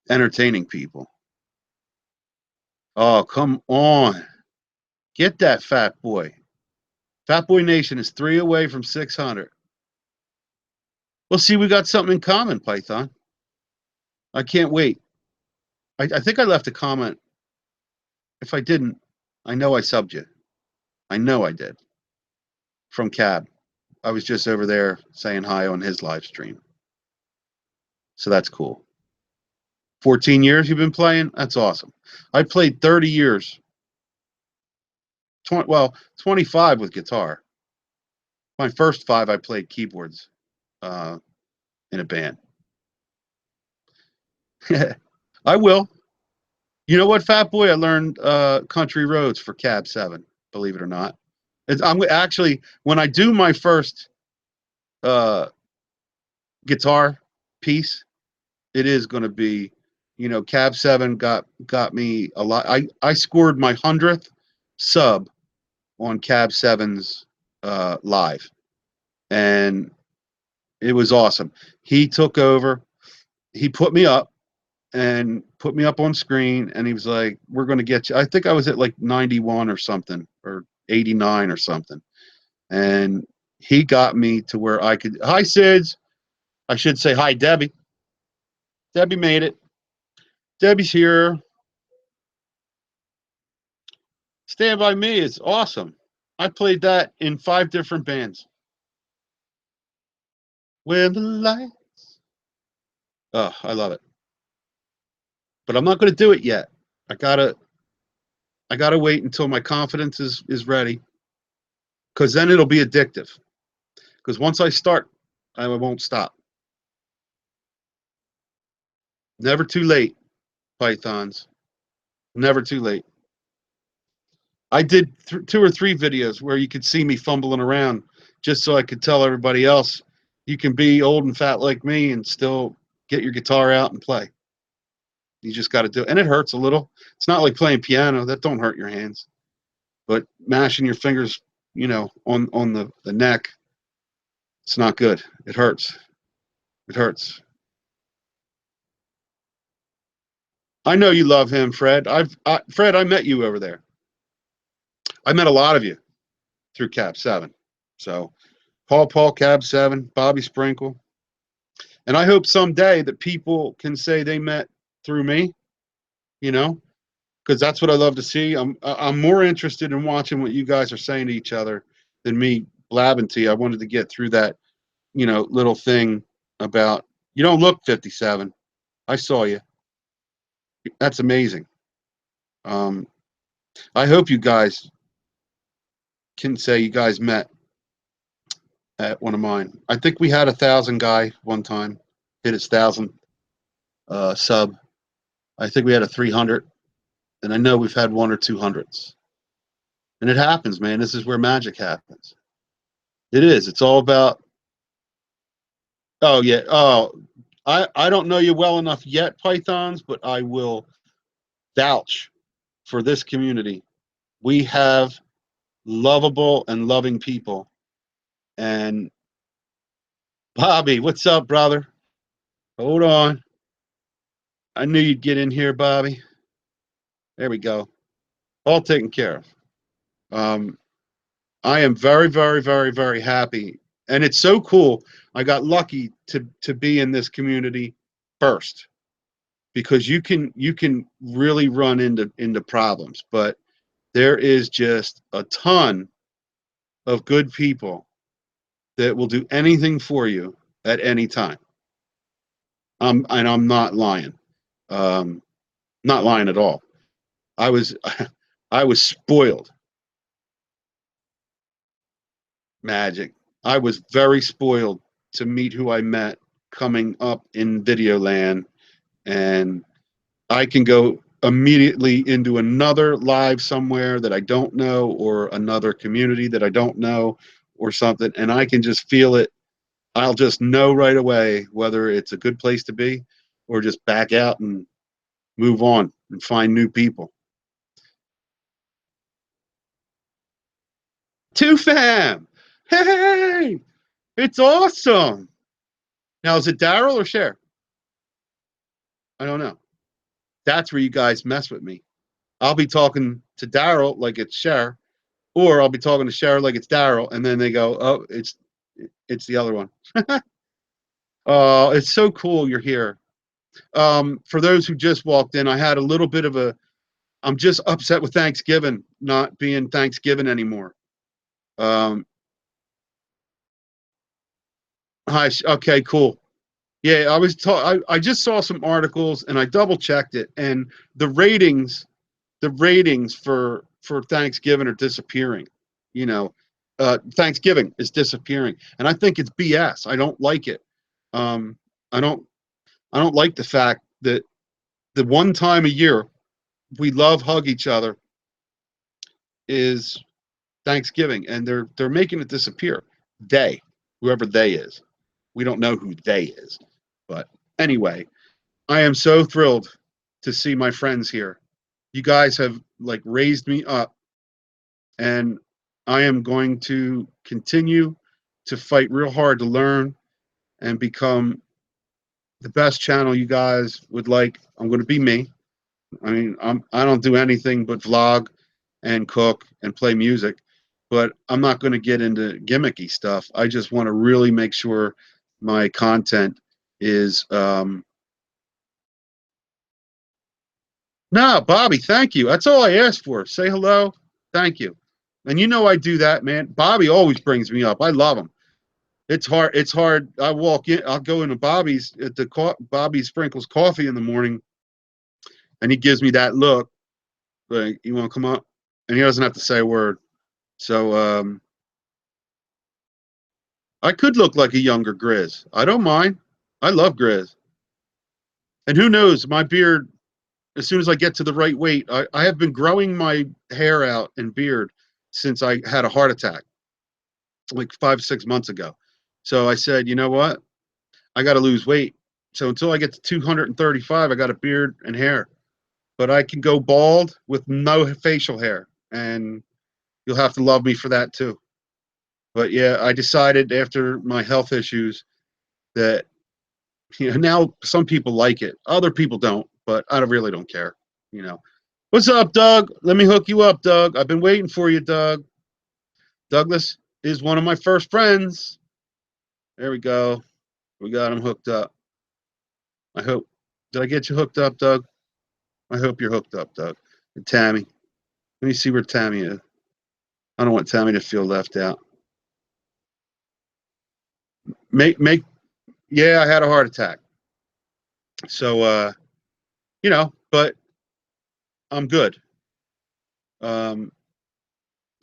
entertaining people. Oh, come on. Get that, Fat Boy. Fat Boy Nation is 3 away from 600. Well, see, we got something in common, Python. I can't wait. I think I left a comment. If I didn't, I know I subbed you. I know I did. From Cab. I was just over there saying hi on his live stream. So that's cool. 14 years you've been playing? That's awesome. I played 30 years. 25 with guitar. My first 5, I played keyboards in a band. I will. You know what, Fat Boy? I learned Country Roads for Cab 7, believe it or not. I'm actually, when I do my first guitar piece, it is going to be, Cab 7 got me a lot. I scored my 100th sub on Cab 7's live, and it was awesome. He took over. He put me up on screen, and he was like, we're going to get you. I think I was at like 91 or something, or 89 or something, and he got me to where I could. Hi, Sids. I should say hi, Debbie. Debbie made it. Debbie's here. Stand By Me is awesome. I played that in 5 different bands. Where the light. Oh, I love it. But I'm not going to do it yet. I gotta wait until my confidence is ready, because then it'll be addictive. Because once I start, I won't stop. Never too late, Pythons. Never too late. I did 2 or 3 videos where you could see me fumbling around just so I could tell everybody else you can be old and fat like me and still get your guitar out and play. You just got to do it. And it hurts a little. It's not like playing piano. That don't hurt your hands. But mashing your fingers, on the neck, it's not good. It hurts. It hurts. I know you love him, Fred. Fred, I met you over there. I met a lot of you through Cab 7. So Paul Cab 7, Bobby Sprinkle. And I hope someday that people can say they met through me, because that's what I love to see. I'm more interested in watching what you guys are saying to each other than me blabbing to you. I wanted to get through that, little thing about you don't look 57. I saw you. That's amazing. I hope you guys can say you guys met at one of mine. I think we had 1,000 guy one time hit his 1,000 sub. I think we had a 300, and I know we've had 1 or 200s. And it happens, man. This is where magic happens. It is. It's all about. Oh yeah. Oh, I don't know you well enough yet, Pythons, but I will vouch for this community. We have lovable and loving people. And Bobby, what's up, brother? Hold on. I knew you'd get in here, Bobby. There we go. All taken care of. I am very, very, very, very happy. And it's so cool. I got lucky to be in this community first, because you can really run into problems. But there is just a ton of good people that will do anything for you at any time. And I'm not lying. Not lying at all. I was I was spoiled. Magic. I was very spoiled to meet who I met coming up in Videoland, and I can go immediately into another live somewhere that I don't know, or another community that I don't know, or something, and I can just feel it. I'll just know right away whether it's a good place to be or just back out and move on and find new people. Two fam. Hey, it's awesome. Now, is it Daryl or Cher? I don't know. That's where you guys mess with me. I'll be talking to Daryl like it's Cher, or I'll be talking to Cher like it's Daryl, and then they go, "Oh, it's the other one." Oh, it's so cool you're here. For those who just walked in, I had a little bit of a. I'm just upset with Thanksgiving not being Thanksgiving anymore. Hi. Okay. Cool. Yeah, I just saw some articles and I double checked it, and the ratings for Thanksgiving are disappearing. You know, Thanksgiving is disappearing, and I think it's BS. I don't like it. Um, I don't I don't like the fact that the one time a year we love hug each other is Thanksgiving, and they're making it disappear. They, whoever they is, we don't know who they is, but anyway, I am so thrilled to see my friends here. You guys have like raised me up, and I am going to continue to fight real hard to learn and become the best channel you guys would like. I'm going to be me. I mean, I don't do anything but vlog and cook and play music, but I'm not going to get into gimmicky stuff. I just want to really make sure my content is no, Bobby, thank you. That's all I asked for. Say hello. Thank you. And you know I do that, man. Bobby always brings me up. I love him. It's hard. It's hard. I walk in. I'll go into Bobby's at the Bobby Sprinkles Coffee in the morning, and he gives me that look, like, "You want to come up?" And he doesn't have to say a word. So I could look like a younger Grizz. I don't mind. I love Grizz. And who knows? My beard. As soon as I get to the right weight, I have been growing my hair out and beard since I had a heart attack, like 5 6 months ago. So I said, you know what? I got to lose weight. So until I get to 235, I got a beard and hair. But I can go bald with no facial hair, and you'll have to love me for that too. But yeah, I decided after my health issues that, now some people like it, other people don't, but I really don't care. You know, what's up, Doug? Let me hook you up, Doug. I've been waiting for you, Doug. Douglas is one of my first friends. There we go. We got him hooked up. I hope. Did I get you hooked up, Doug? I hope you're hooked up, Doug. And Tammy. Let me see where Tammy is. I don't want Tammy to feel left out. Make yeah, I had a heart attack. So but I'm good. Um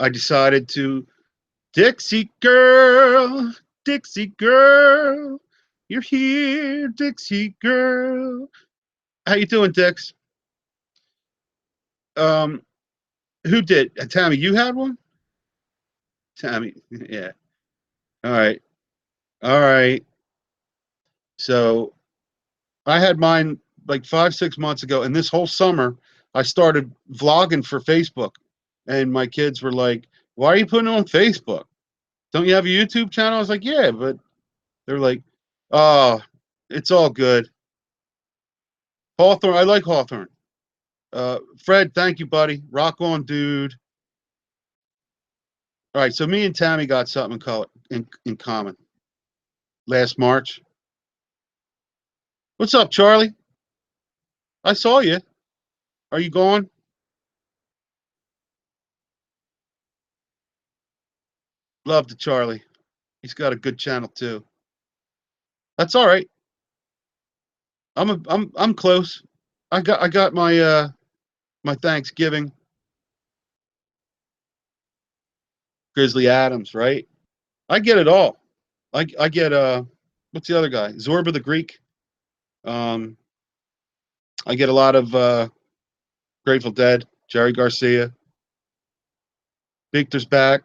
I decided to Dixie girl, you're here, Dixie girl. How you doing, Dix? Um who did? Tammy, you had one? Tammy, yeah. All right. All right. So I had mine like 5 6 months ago, and this whole summer I started vlogging for Facebook, and my kids were like, "Why are you putting it on Facebook? Don't you have a YouTube channel?" I was like, "Yeah," but they're like, "Oh, it's all good." Hawthorne, I like Hawthorne. Fred, thank you, buddy. Rock on, dude. All right, so me and Tammy got something in common. Last March. What's up, Charlie? I saw you. Are you gone? Love to Charlie. He's got a good channel too. That's all right. I'm close. I got my my Thanksgiving. Grizzly Adams, right? I get it all. I get what's the other guy? Zorba the Greek. Um I get a lot of Grateful Dead, Jerry Garcia, Victor's back,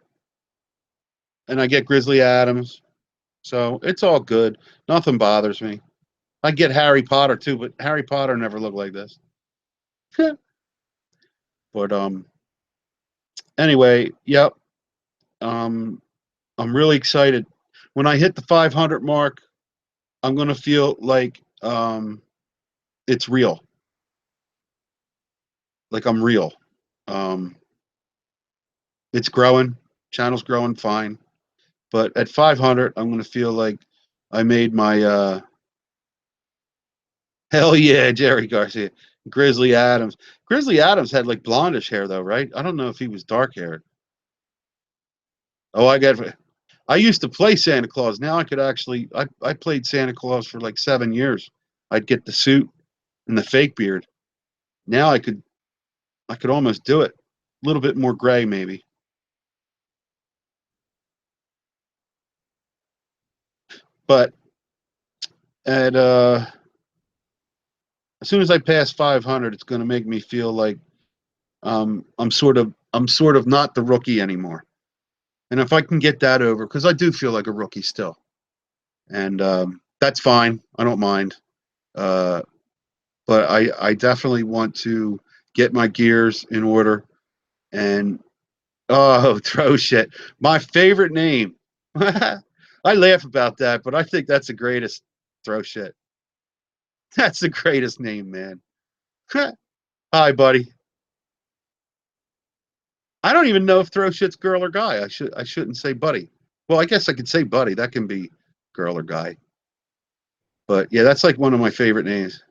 and I get Grizzly Adams. So it's all good. Nothing bothers me. I get Harry Potter too, but Harry Potter never looked like this. But anyway, yep. Um I'm really excited. When I hit the 500 mark, I'm gonna feel like it's real, like I'm real. Um, it's growing, channel's growing fine, but at 500, I'm gonna feel like I made my hell yeah, Jerry Garcia, Grizzly Adams. Grizzly Adams had like blondish hair though, right? I don't know if he was dark haired. Oh, I used to play Santa Claus. Now I could actually I played Santa Claus for like 7 years. I'd get the suit and the fake beard. Now I could almost do it. A little bit more gray, maybe. But at as soon as I pass 500, it's going to make me feel like I'm sort of not the rookie anymore. And if I can get that over, because I do feel like a rookie still, and that's fine. I don't mind. Uh, but I definitely want to get my gears in order. And oh, throw shit. My favorite name. I laugh about that, but I think that's the greatest. Throw shit. That's the greatest name, man. Hi, buddy. I don't even know if throw shit's girl or guy. I shouldn't say buddy. Well, I guess I could say buddy. That can be girl or guy. But yeah, that's like one of my favorite names.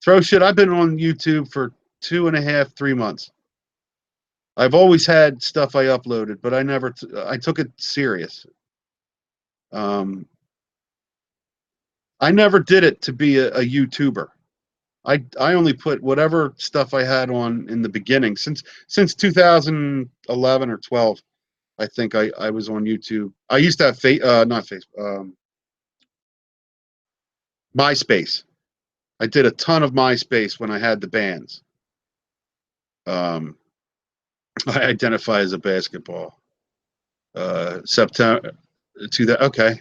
Throw shit. I've been on YouTube for 2.5, 3 months. I've always had stuff I uploaded, but I took it serious. Um, I never did it to be a YouTuber. I only put whatever stuff I had on in the beginning since 2011 or 12. I think I was on YouTube. I used to have not Facebook, MySpace. I did a ton of MySpace when I had the bands. Um, I identify as a basketball. September to that. Okay.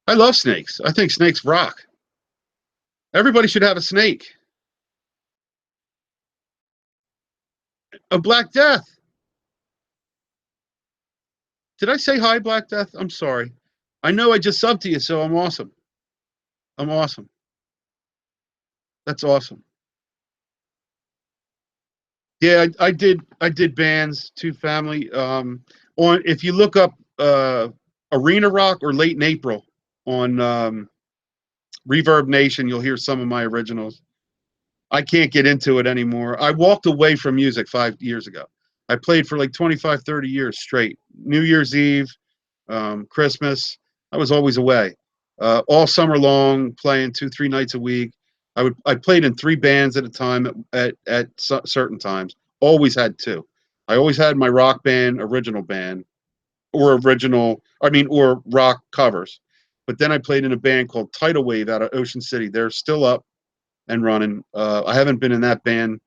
I love snakes. I think snakes rock. Everybody should have a snake. A Black Death. Did I say hi, Black Death? I'm sorry. I know I just subbed to you, so I'm awesome. I'm awesome. That's awesome. Yeah, I did bands, Two Family. On if you look up Arena Rock or Late in April on Reverb Nation, you'll hear some of my originals. I can't get into it anymore. I walked away from music 5 years ago. I played for like 25, 30 years straight. New Year's Eve, Christmas, I was always away. All summer long, playing 2, 3 nights a week. I played in 3 bands at a time at certain times. Always had 2. I always had my rock band, original band, or rock covers. But then I played in a band called Tidal Wave out of Ocean City. They're still up and running. I haven't been in that band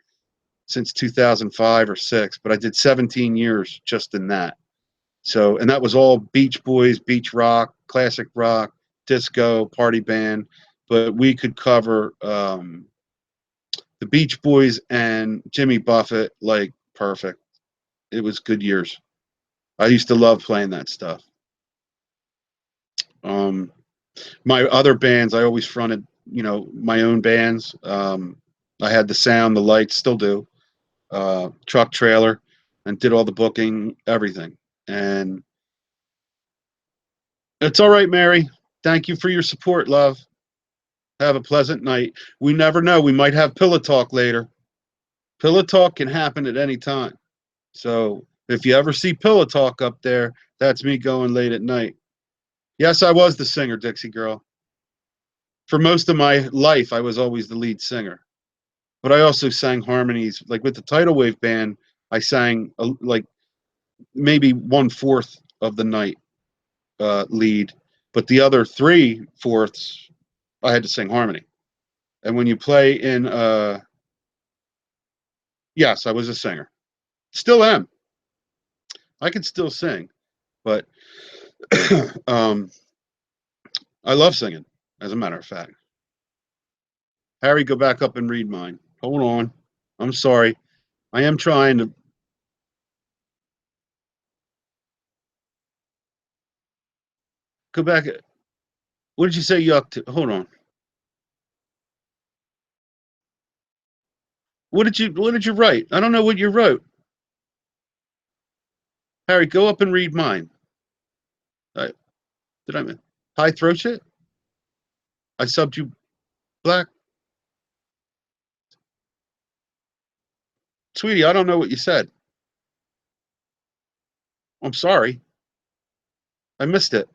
since 2005 or 6, but I did 17 years just in that. So, and that was all Beach Boys, beach rock, classic rock, disco, party band. But we could cover the Beach Boys and Jimmy Buffett like perfect. It was good years. I used to love playing that stuff. Um, my other bands, I always fronted, my own bands. I had the sound, the lights, still do. Truck trailer, and did all the booking, everything. And it's all right, Mary. Thank you for your support, love. Have a pleasant night. We never know. We might have pillow talk later. Pillow talk can happen at any time. So if you ever see pillow talk up there, that's me going late at night. Yes, I was the singer, Dixie Girl. For most of my life, I was always the lead singer. But I also sang harmonies. Like with the Tidal Wave band, I sang like maybe 1/4 of the night lead, but the other 3/4 I had to sing harmony. And when you play in, yes, I was a singer. Still am. I can still sing, but um, I love singing, as a matter of fact. Harry, go back up and read mine. Hold on. I'm sorry. I am trying to go back. What did you say yuck to? Hold on. What did you write? I don't know what you wrote. Harry, go up and read mine. Did I high throat shit? I subbed you black. Sweetie, I don't know what you said. I'm sorry. I missed it.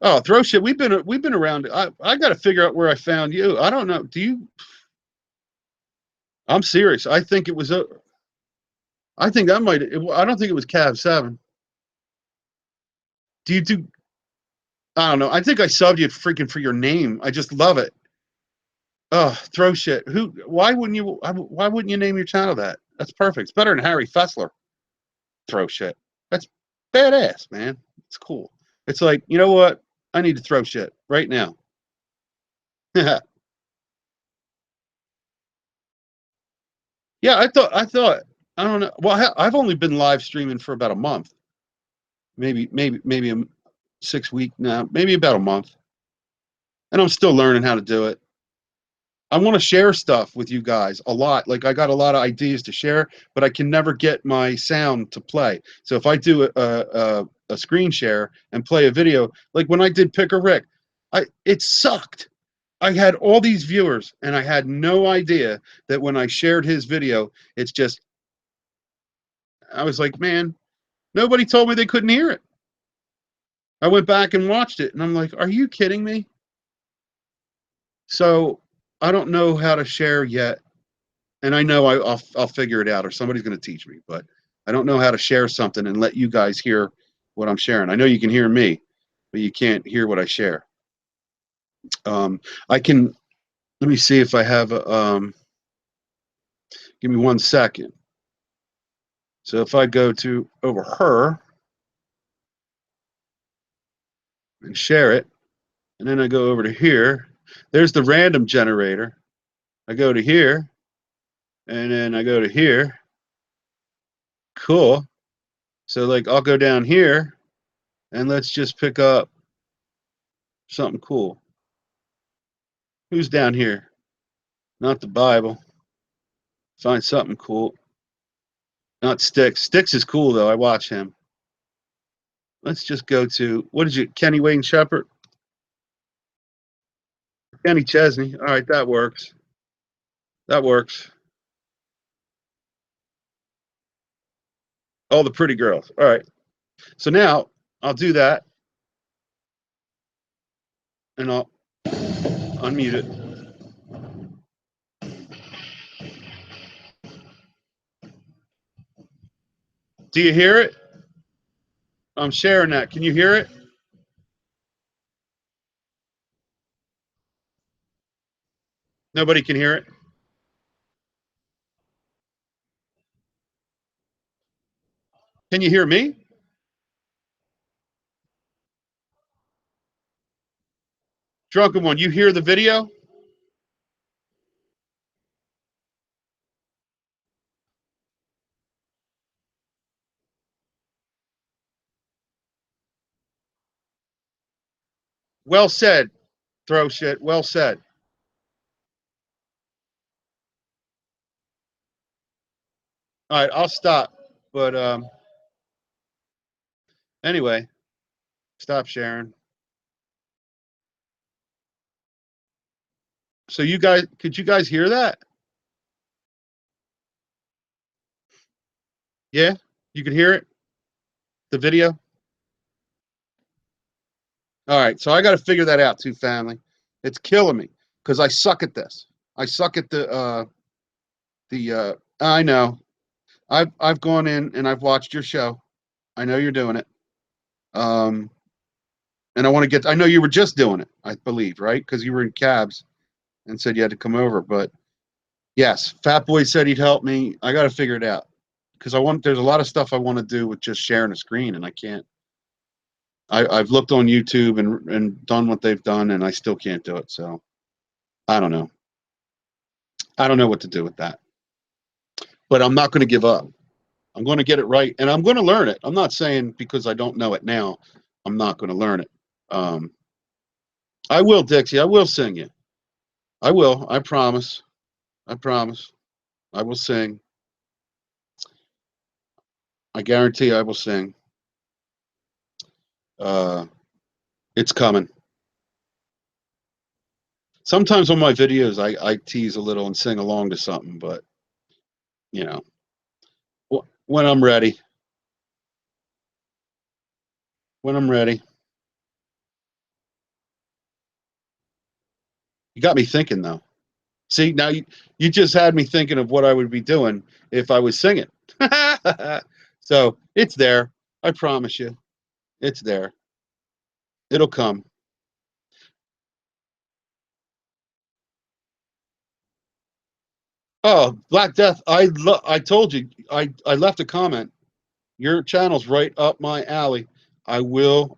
Oh, throw shit. We've been around. I got to figure out where I found you. I don't know. Do you? I'm serious. I think it was a. I think that might. I don't think it was Cav 7. Do you do? I don't know. I think I subbed you freaking for your name. I just love it. Oh, throw shit. Who? Why wouldn't you? Why wouldn't you name your channel that? That's perfect. It's better than Harry Fessler. Throw shit. That's badass, man. It's cool. It's like, you know what? I need to throw shit right now. Yeah, I thought I don't know. Well, I've only been live streaming for about a month, maybe a 6 week now, maybe about a month, and I'm still learning how to do it. I want to share stuff with you guys a lot. Like I got a lot of ideas to share, but I can never get my sound to play. So if I do a screen share and play a video, like when I did Pick a Rick, it sucked. I had all these viewers, and I had no idea that when I shared his video, it's just, I was like, man, nobody told me they couldn't hear it. I went back and watched it, and I'm like, are you kidding me? So I don't know how to share yet, and I know I'll figure it out, or somebody's going to teach me. But I don't know how to share something and let you guys hear what I'm sharing. I know you can hear me, but you can't hear what I share. I can. Let me see if I have a. Give me 1 second. So if I go to over her and share it, and then I go over to here, there's the random generator. I go to here, and then I go to here. Cool. So like I'll go down here, and let's just pick up something cool. Who's down here? Not the Bible. Find something cool. Not Sticks. Sticks is cool though. I watch him. Let's just go to, what is it? Kenny Wayne Shepherd? Kenny Chesney. All right, that works. That works. All the pretty girls. All right. So now I'll do that, and I'll unmute it. Do you hear it? I'm sharing that. Can you hear it? Nobody can hear it? Can you hear me? Drunken One, you hear the video? Well said, throw shit. Well said. All right, I'll stop. But anyway, stop sharing. So you guys, could you guys hear that? Yeah, you can hear it. The video. All right, so I got to figure that out too, family. It's killing me because I suck at this. I suck at the. I know. I've gone in and I've watched your show. I know you're doing it. Um, and I want to get. I know you were just doing it. I believe, right? Because you were in cabs and said you had to come over. But yes, Fat Boy said he'd help me. I got to figure it out because I want. There's a lot of stuff I want to do with just sharing a screen, and I can't. I've looked on YouTube and done what they've done, and I still can't do it. So I don't know. I don't know what to do with that. But I'm not going to give up. I'm going to get it right, and I'm going to learn it. I'm not saying because I don't know it now, I'm not going to learn it. Um, I will, Dixie. I will sing you. I will. I promise. I promise. I will sing. I guarantee I will sing. Uh, it's coming. Sometimes on my videos, I tease a little and sing along to something, but you know, when I'm ready. When I'm ready. You got me thinking though. See, now you just had me thinking of what I would be doing if I was singing. So it's there. I promise you. It's there. It'll come. Oh, Black Death. I told you. I left a comment. Your channel's right up my alley. I will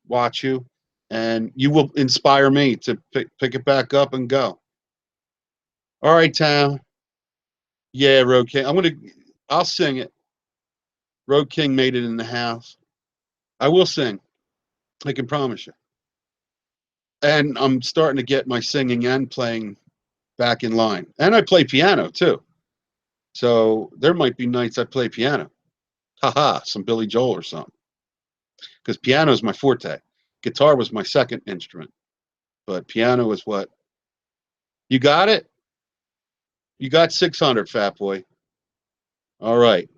watch you, and you will inspire me to pick it back up and go. All right, Tam. Yeah, Road King. I'll sing it. Road King made it in the house. I will sing. I can promise you. And I'm starting to get my singing and playing back in line. And I play piano too. So there might be nights I play piano. Haha, some Billy Joel or something. Because piano is my forte. Guitar was my second instrument. but piano is what you got it. You got 600, fat boy. All right.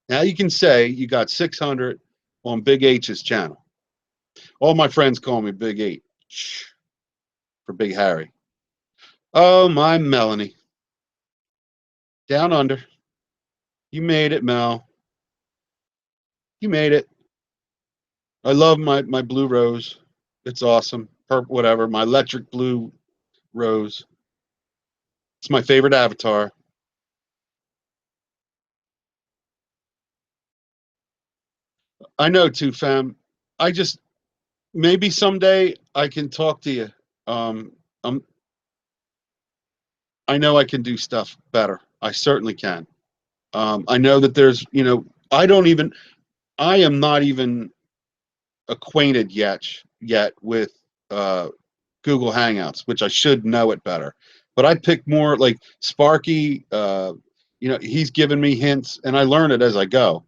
Now you can say you got 600 on Big H's channel. All my friends call me Big H for Big Harry. Oh, my Melanie. Down under. You made it, Mel. You made it. I love my blue rose. It's awesome. Purple, whatever. My electric blue rose. It's my favorite avatar. I know too, fam. I just maybe someday I can talk to you. Um, I'm. I know I can do stuff better. I certainly can. I know that there's, I don't even. I am not even acquainted yet with uh, Google Hangouts, which I should know it better. But I pick more like Sparky. He's given me hints, and I learn it as I go.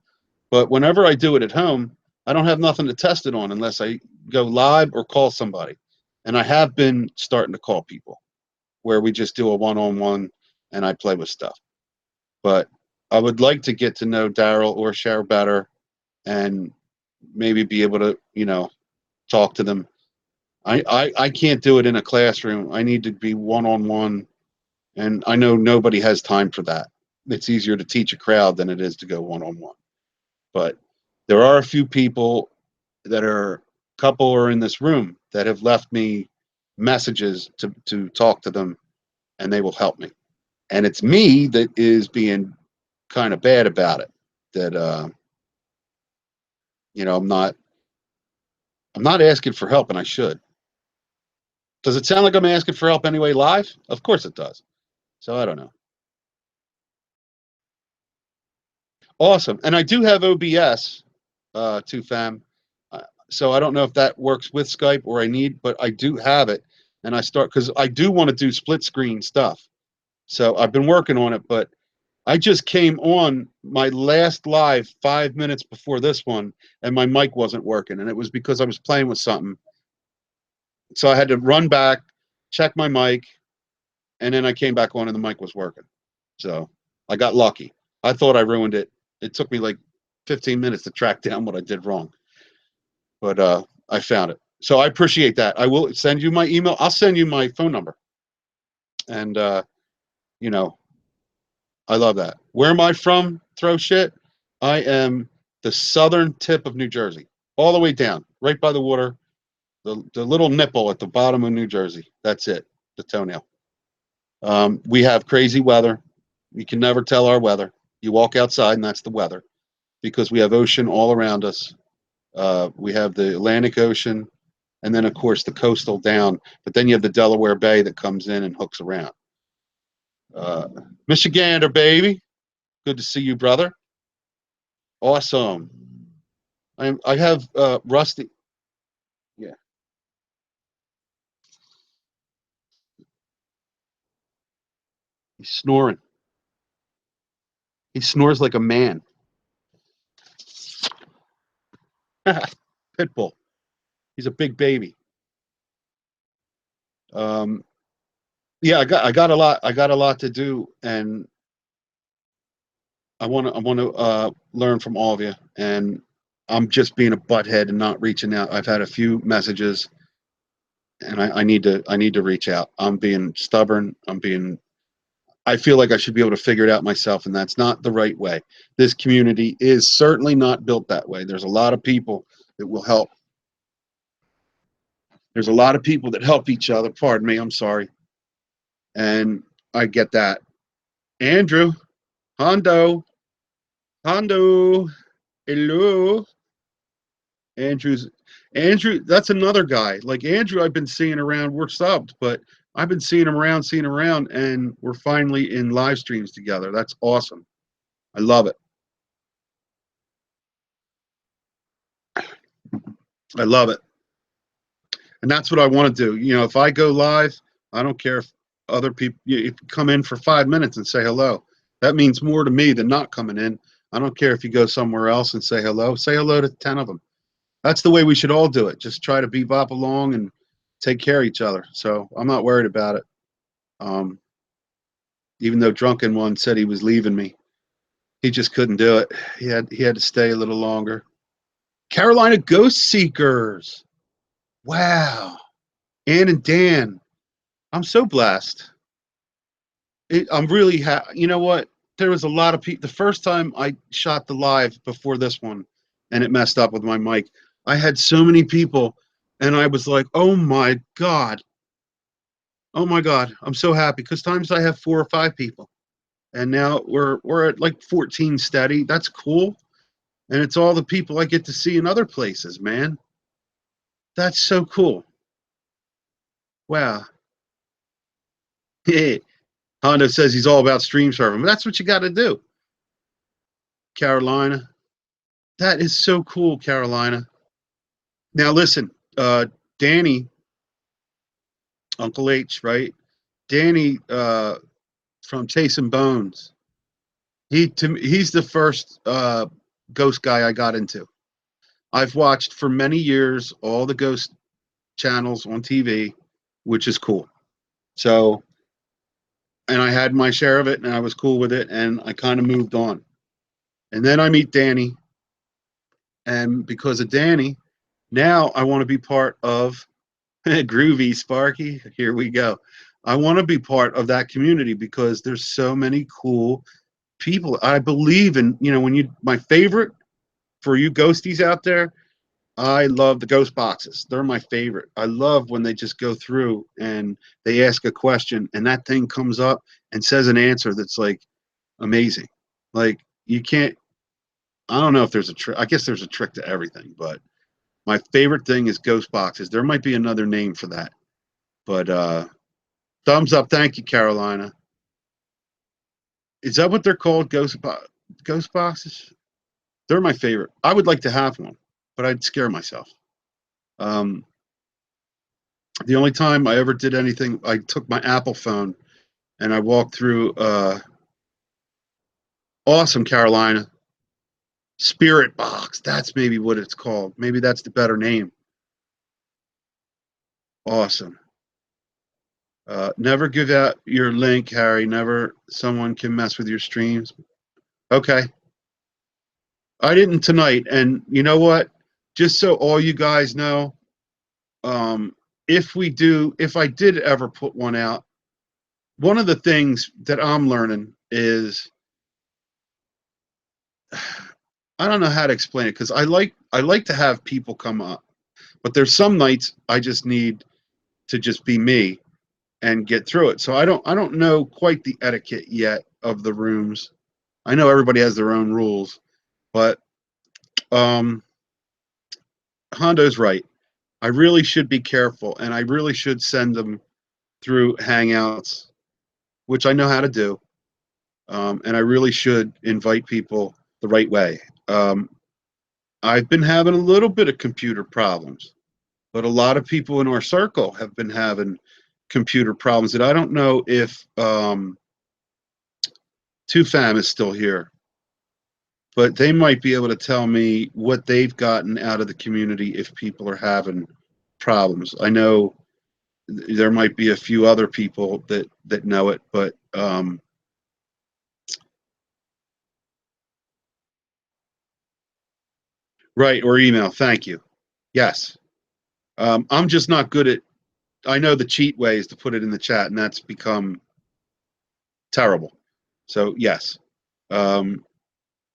But whenever I do it at home, I don't have nothing to test it on unless I go live or call somebody. And I have been starting to call people where we just do a one-on-one and I play with stuff. But I would like to get to know Daryl or Cher better and maybe be able to, talk to them. I can't do it in a classroom. I need to be one-on-one, and I know nobody has time for that. It's easier to teach a crowd than it is to go one-on-one. But there are a few people that are couple are in this room that have left me messages to talk to them, and they will help me. And it's me that is being kind of bad about it. That I'm not asking for help, and I should. Does it sound like I'm asking for help anyway live? Of course it does. So I don't know. Awesome. And I do have OBS, too, fam. So I don't know if that works with Skype or but I do have it. And because I do want to do split screen stuff. So I've been working on it, but I just came on my last live 5 minutes before this one, and my mic wasn't working. And it was because I was playing with something. So I had to run back, check my mic, and then I came back on and the mic was working. So I got lucky. I thought I ruined it. It took me like 15 minutes to track down what I did wrong. But I found it. So I appreciate that. I will send you my email. I'll send you my phone number. And, I love that. Where am I from? Throw shit. I am the southern tip of New Jersey, all the way down, right by the water, the little nipple at the bottom of New Jersey. That's it, the toenail. We have crazy weather. You can never tell our weather. You walk outside and that's the weather because we have ocean all around us. We have the Atlantic Ocean and then, of course, the coastal down. But then you have the Delaware Bay that comes in and hooks around. Michigander, baby. Good to see you, brother. Awesome. I have Rusty. Yeah. He's snoring. He snores like a man. Pitbull. He's a big baby. Yeah, I got a lot to do, and I want to learn from all of you. And I'm just being a butthead and not reaching out. I've had a few messages, and I need to reach out. I'm being stubborn. I feel like I should be able to figure it out myself, and that's not the right way. This community is certainly not built that way. There's a lot of people that will help. There's a lot of people that help each other. Pardon me, I'm sorry. And I get that. Andrew, Hondo, hello. Andrew, that's another guy. Like Andrew, I've been seeing around. We're subbed, but I've been seeing him around, and we're finally in live streams together. That's awesome. I love it. I love it. And that's what I want to do. If I go live, I don't care if other people if you come in for 5 minutes and say hello. That means more to me than not coming in. I don't care if you go somewhere else and say hello. Say hello to 10 of them. That's the way we should all do it. Just try to bebop along and take care of each other. So I'm not worried about it. Um, even though Drunken One said he was leaving me, he just couldn't do it. He had to stay a little longer. Carolina Ghost Seekers. Wow. Ann and Dan. I'm so blessed. I'm really You know what? There was a lot of people. The first time I shot the live before this one, and it messed up with my mic, I had so many people, and I was like, "Oh my god, oh my god!" I'm so happy because times I have 4 or 5 people, and now we're at like 14 steady. That's cool, and it's all the people I get to see in other places, man. That's so cool. Wow. Hondo says he's all about stream serving, but that's what you got to do, Carolina. That is so cool, Carolina. Now listen, Danny, Uncle H, right? Danny from Chasing Bones. He's the first ghost guy I got into. I've watched for many years all the ghost channels on TV, which is cool. So, and I had my share of it, and I was cool with it, and I kind of moved on. And then I meet Danny, and because of Danny, now I want to be part of Groovy Sparky. Here we go. I want to be part of that community because there's so many cool people. I believe in, my favorite for you ghosties out there, I love the ghost boxes. They're my favorite. I love when they just go through and they ask a question and that thing comes up and says an answer that's like amazing. Like you can't, I don't know if there's a trick. I guess there's a trick to everything, but my favorite thing is ghost boxes. There might be another name for that, but thumbs up. Thank you, Carolina. Is that what they're called? Ghost boxes? They're my favorite. I would like to have one, but I'd scare myself. Um, the only time I ever did anything, I took my Apple phone and I walked through awesome Carolina Spirit Box. That's maybe what it's called. Maybe that's the better name. Awesome. Never give out your link, Harry. Never someone can mess with your streams. Okay. I didn't tonight. And you know what? Just so all you guys know, um, if I did ever put one out, one of the things that I'm learning is I don't know how to explain it because I like to have people come up, but there's some nights I just need to just be me and get through it. So I don't know quite the etiquette yet of the rooms. I know everybody has their own rules, but um, Hondo's right. I really should be careful, and I really should send them through Hangouts, which I know how to do, and I really should invite people the right way. I've been having a little bit of computer problems, but a lot of people in our circle have been having computer problems, and I don't know if Two Fam is still here, but they might be able to tell me what they've gotten out of the community if people are having problems. I know there might be a few other people that know it, but right, or email. Thank you. Yes. I'm just not good at. I know the cheat way is to put it in the chat, and that's become terrible. So yes, um,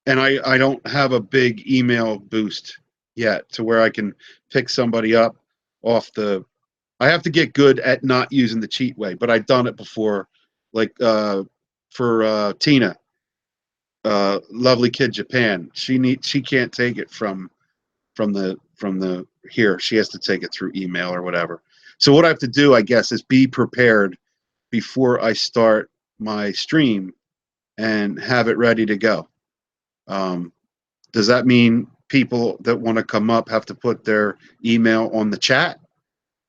and I don't have a big email boost yet to where I can pick somebody up off the. I have to get good at not using the cheat way, but I've done it before, like for Tina, lovely kid Japan. She can't take it from the here. She has to take it through email or whatever. So what I have to do, I guess, is be prepared before I start my stream and have it ready to go. Um, does that mean people that want to come up have to put their email on the chat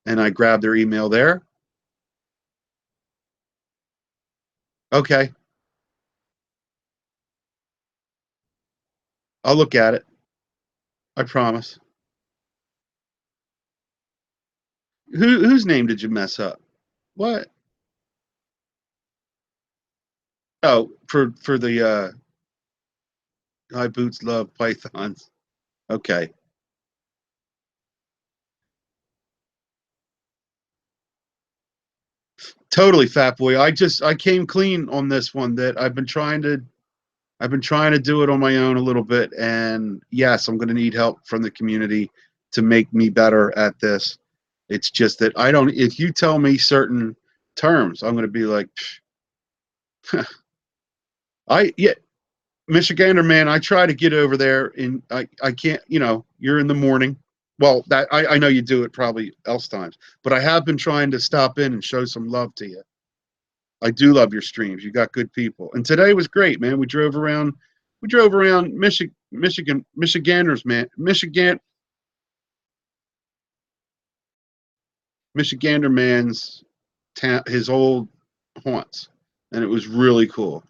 and I grab their email there? Okay, I'll look at it. I promise. Whose name did you mess up? What? Oh, for the High Boots Love Pythons. Okay. Totally, Fat Boy. I came clean on this one that I've been trying to do it on my own a little bit, and yes, I'm going to need help from the community to make me better at this. It's just that I don't. If you tell me certain terms, I'm going to be like, I yeah, Michigander man. I try to get over there, and I can't. You know, you're in the morning. Well, that I know you do it probably else times, but I have been trying to stop in and show some love to you. I do love your streams. You got good people, and today was great, man. We drove around. We drove around Michiganders, man. Michigander man's town, his old haunts, and it was really cool.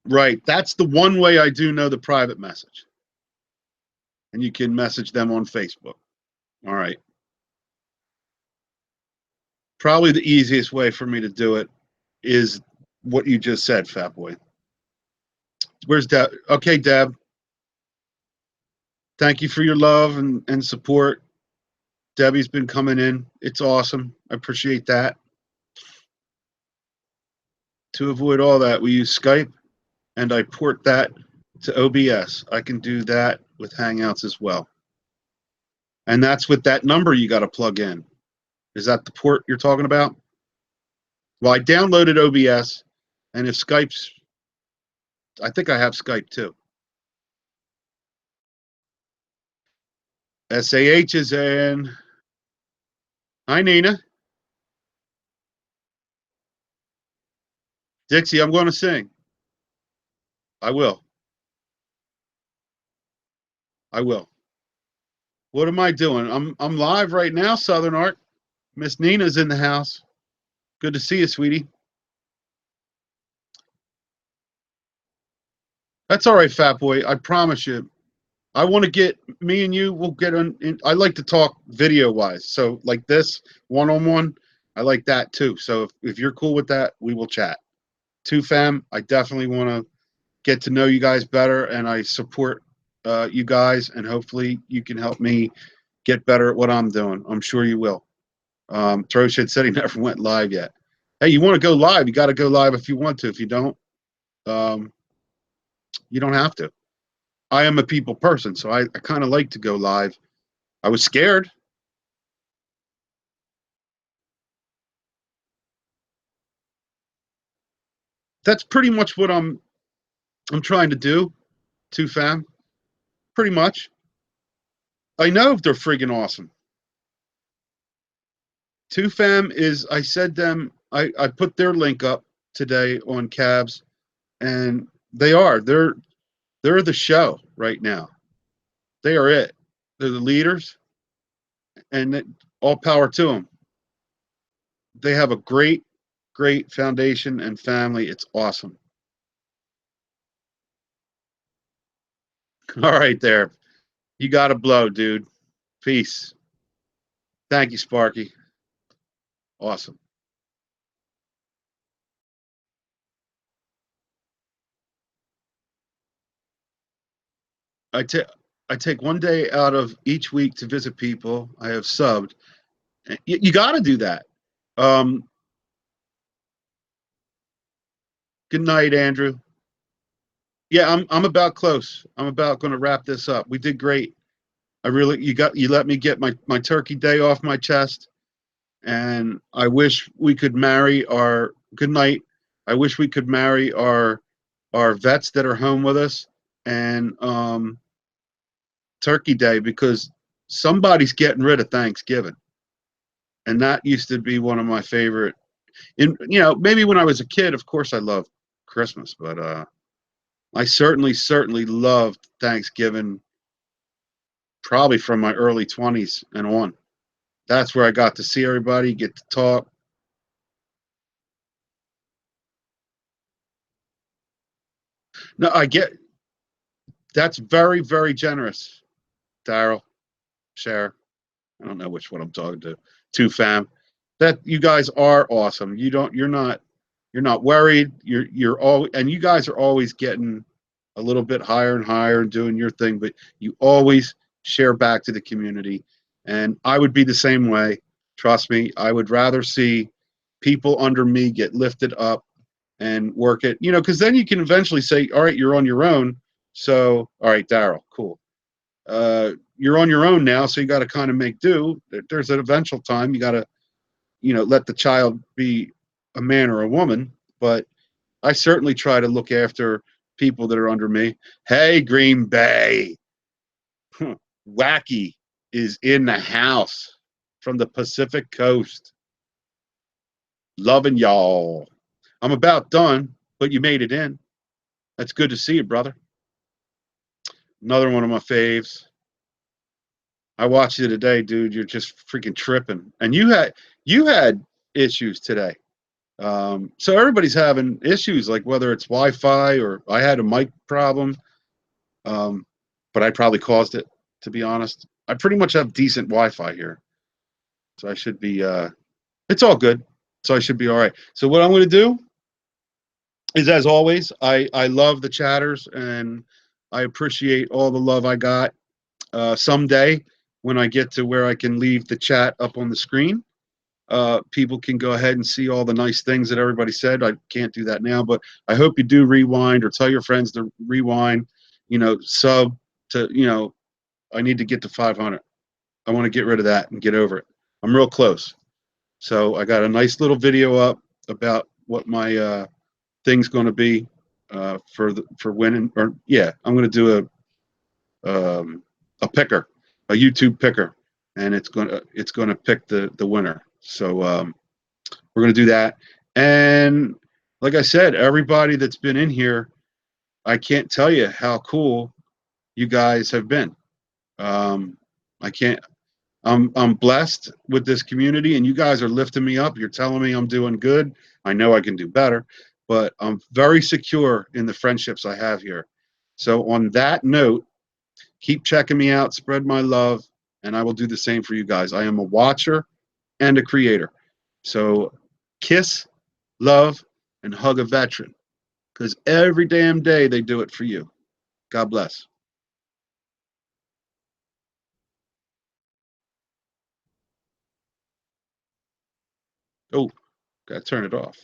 Right. That's the one way I do know the private message, and you can message them on Facebook. All right. Probably the easiest way for me to do it is what you just said, Fat Boy. Where's Deb? Okay, Deb. Thank you for your love and support. Debbie's been coming in. It's awesome. I appreciate that. To avoid all that, we use Skype and I port that to OBS. I can do that with Hangouts as well. And that's with that number you got to plug in. Is that the port you're talking about? Well, I downloaded OBS, and if Skype's, I think I have Skype too. SAH is in. Hi, Nina. Dixie, I'm going to sing. I will. I will. What am I doing? I'm live right now, Southern Art. Miss Nina's in the house. Good to see you, sweetie. That's all right, Fat Boy. I promise you. I want to get me and you. We'll get on. I like to talk video wise. So like this one on one, I like that too. So if you're cool with that, we will chat. Two fam, I definitely want to get to know you guys better, and I support you guys, and hopefully you can help me get better at what I'm doing. I'm sure you will. Throw shit said he never went live yet. Hey, you want to go live? You got to go live if you want to. If you don't, um, you don't have to. I am a people person, so I kind of like to go live. I was scared. That's pretty much what I'm trying to do. Two fam, pretty much. I know they're friggin' awesome. Two fam is. I said them. I put their link up today on Cabs, and they are. They're the show right now. They are it. They're the leaders, and all power to them. They have a great foundation and family. It's awesome. All right, there. You got to blow, dude. Peace. Thank you, Sparky. Awesome. I take I take one day out of each week to visit people. I have subbed. You got to do that. Um, Good night, Andrew. Yeah, I'm about close. I'm about going to wrap this up. We did great. I really you let me get my turkey day off my chest, and I wish we could marry our good night. I wish we could marry our vets that are home with us, and turkey day, because somebody's getting rid of Thanksgiving, and that used to be one of my favorite. In maybe when I was a kid, of course I loved Christmas, but I certainly loved Thanksgiving, probably from my early 20s and on. That's where I got to see everybody, get to talk. No, I get That's very, very generous, Daryl, Cher. I don't know which one I'm talking to. Two fam. That you guys are awesome. You're not worried. You're all, and you guys are always getting a little bit higher and higher and doing your thing, but you always share back to the community. And I would be the same way. Trust me, I would rather see people under me get lifted up and work it, because then you can eventually say, all right, you're on your own. So, all right, Daryl, cool. You're on your own now, so you got to kind of make do. There's an eventual time you got to, let the child be a man or a woman. But I certainly try to look after people that are under me. Hey, Green Bay, Wacky is in the house from the Pacific Coast. Loving y'all. I'm about done, but you made it in. That's good to see you, brother. Another one of my faves. I watched you today, dude. You're just freaking tripping. And you had issues today. So everybody's having issues, like whether it's Wi-Fi or I had a mic problem, but I probably caused it. To be honest, I pretty much have decent Wi-Fi here, so I should be. It's all good, so I should be all right. So what I'm going to do is, as always, I love the chatters and I appreciate all the love I got. Someday, when I get to where I can leave the chat up on the screen, people can go ahead and see all the nice things that everybody said. I can't do that now, but I hope you do rewind or tell your friends to rewind. Sub to I need to get to 500. I want to get rid of that and get over it. I'm real close. So I got a nice little video up about what my thing's going to be for winning. Or yeah, I'm going to do a picker, a YouTube picker, and it's going to pick the winner. So we're going to do that. And like I said, everybody that's been in here, I can't tell you how cool you guys have been. I can't. I'm blessed with this community, and you guys are lifting me up. You're telling me I'm doing good. I know I can do better, but I'm very secure in the friendships I have here. So on that note, keep checking me out, spread my love, and I will do the same for you guys. I am a watcher and a creator. So kiss, love, and hug a veteran, because every damn day they do it for you. God bless. Oh, gotta turn it off.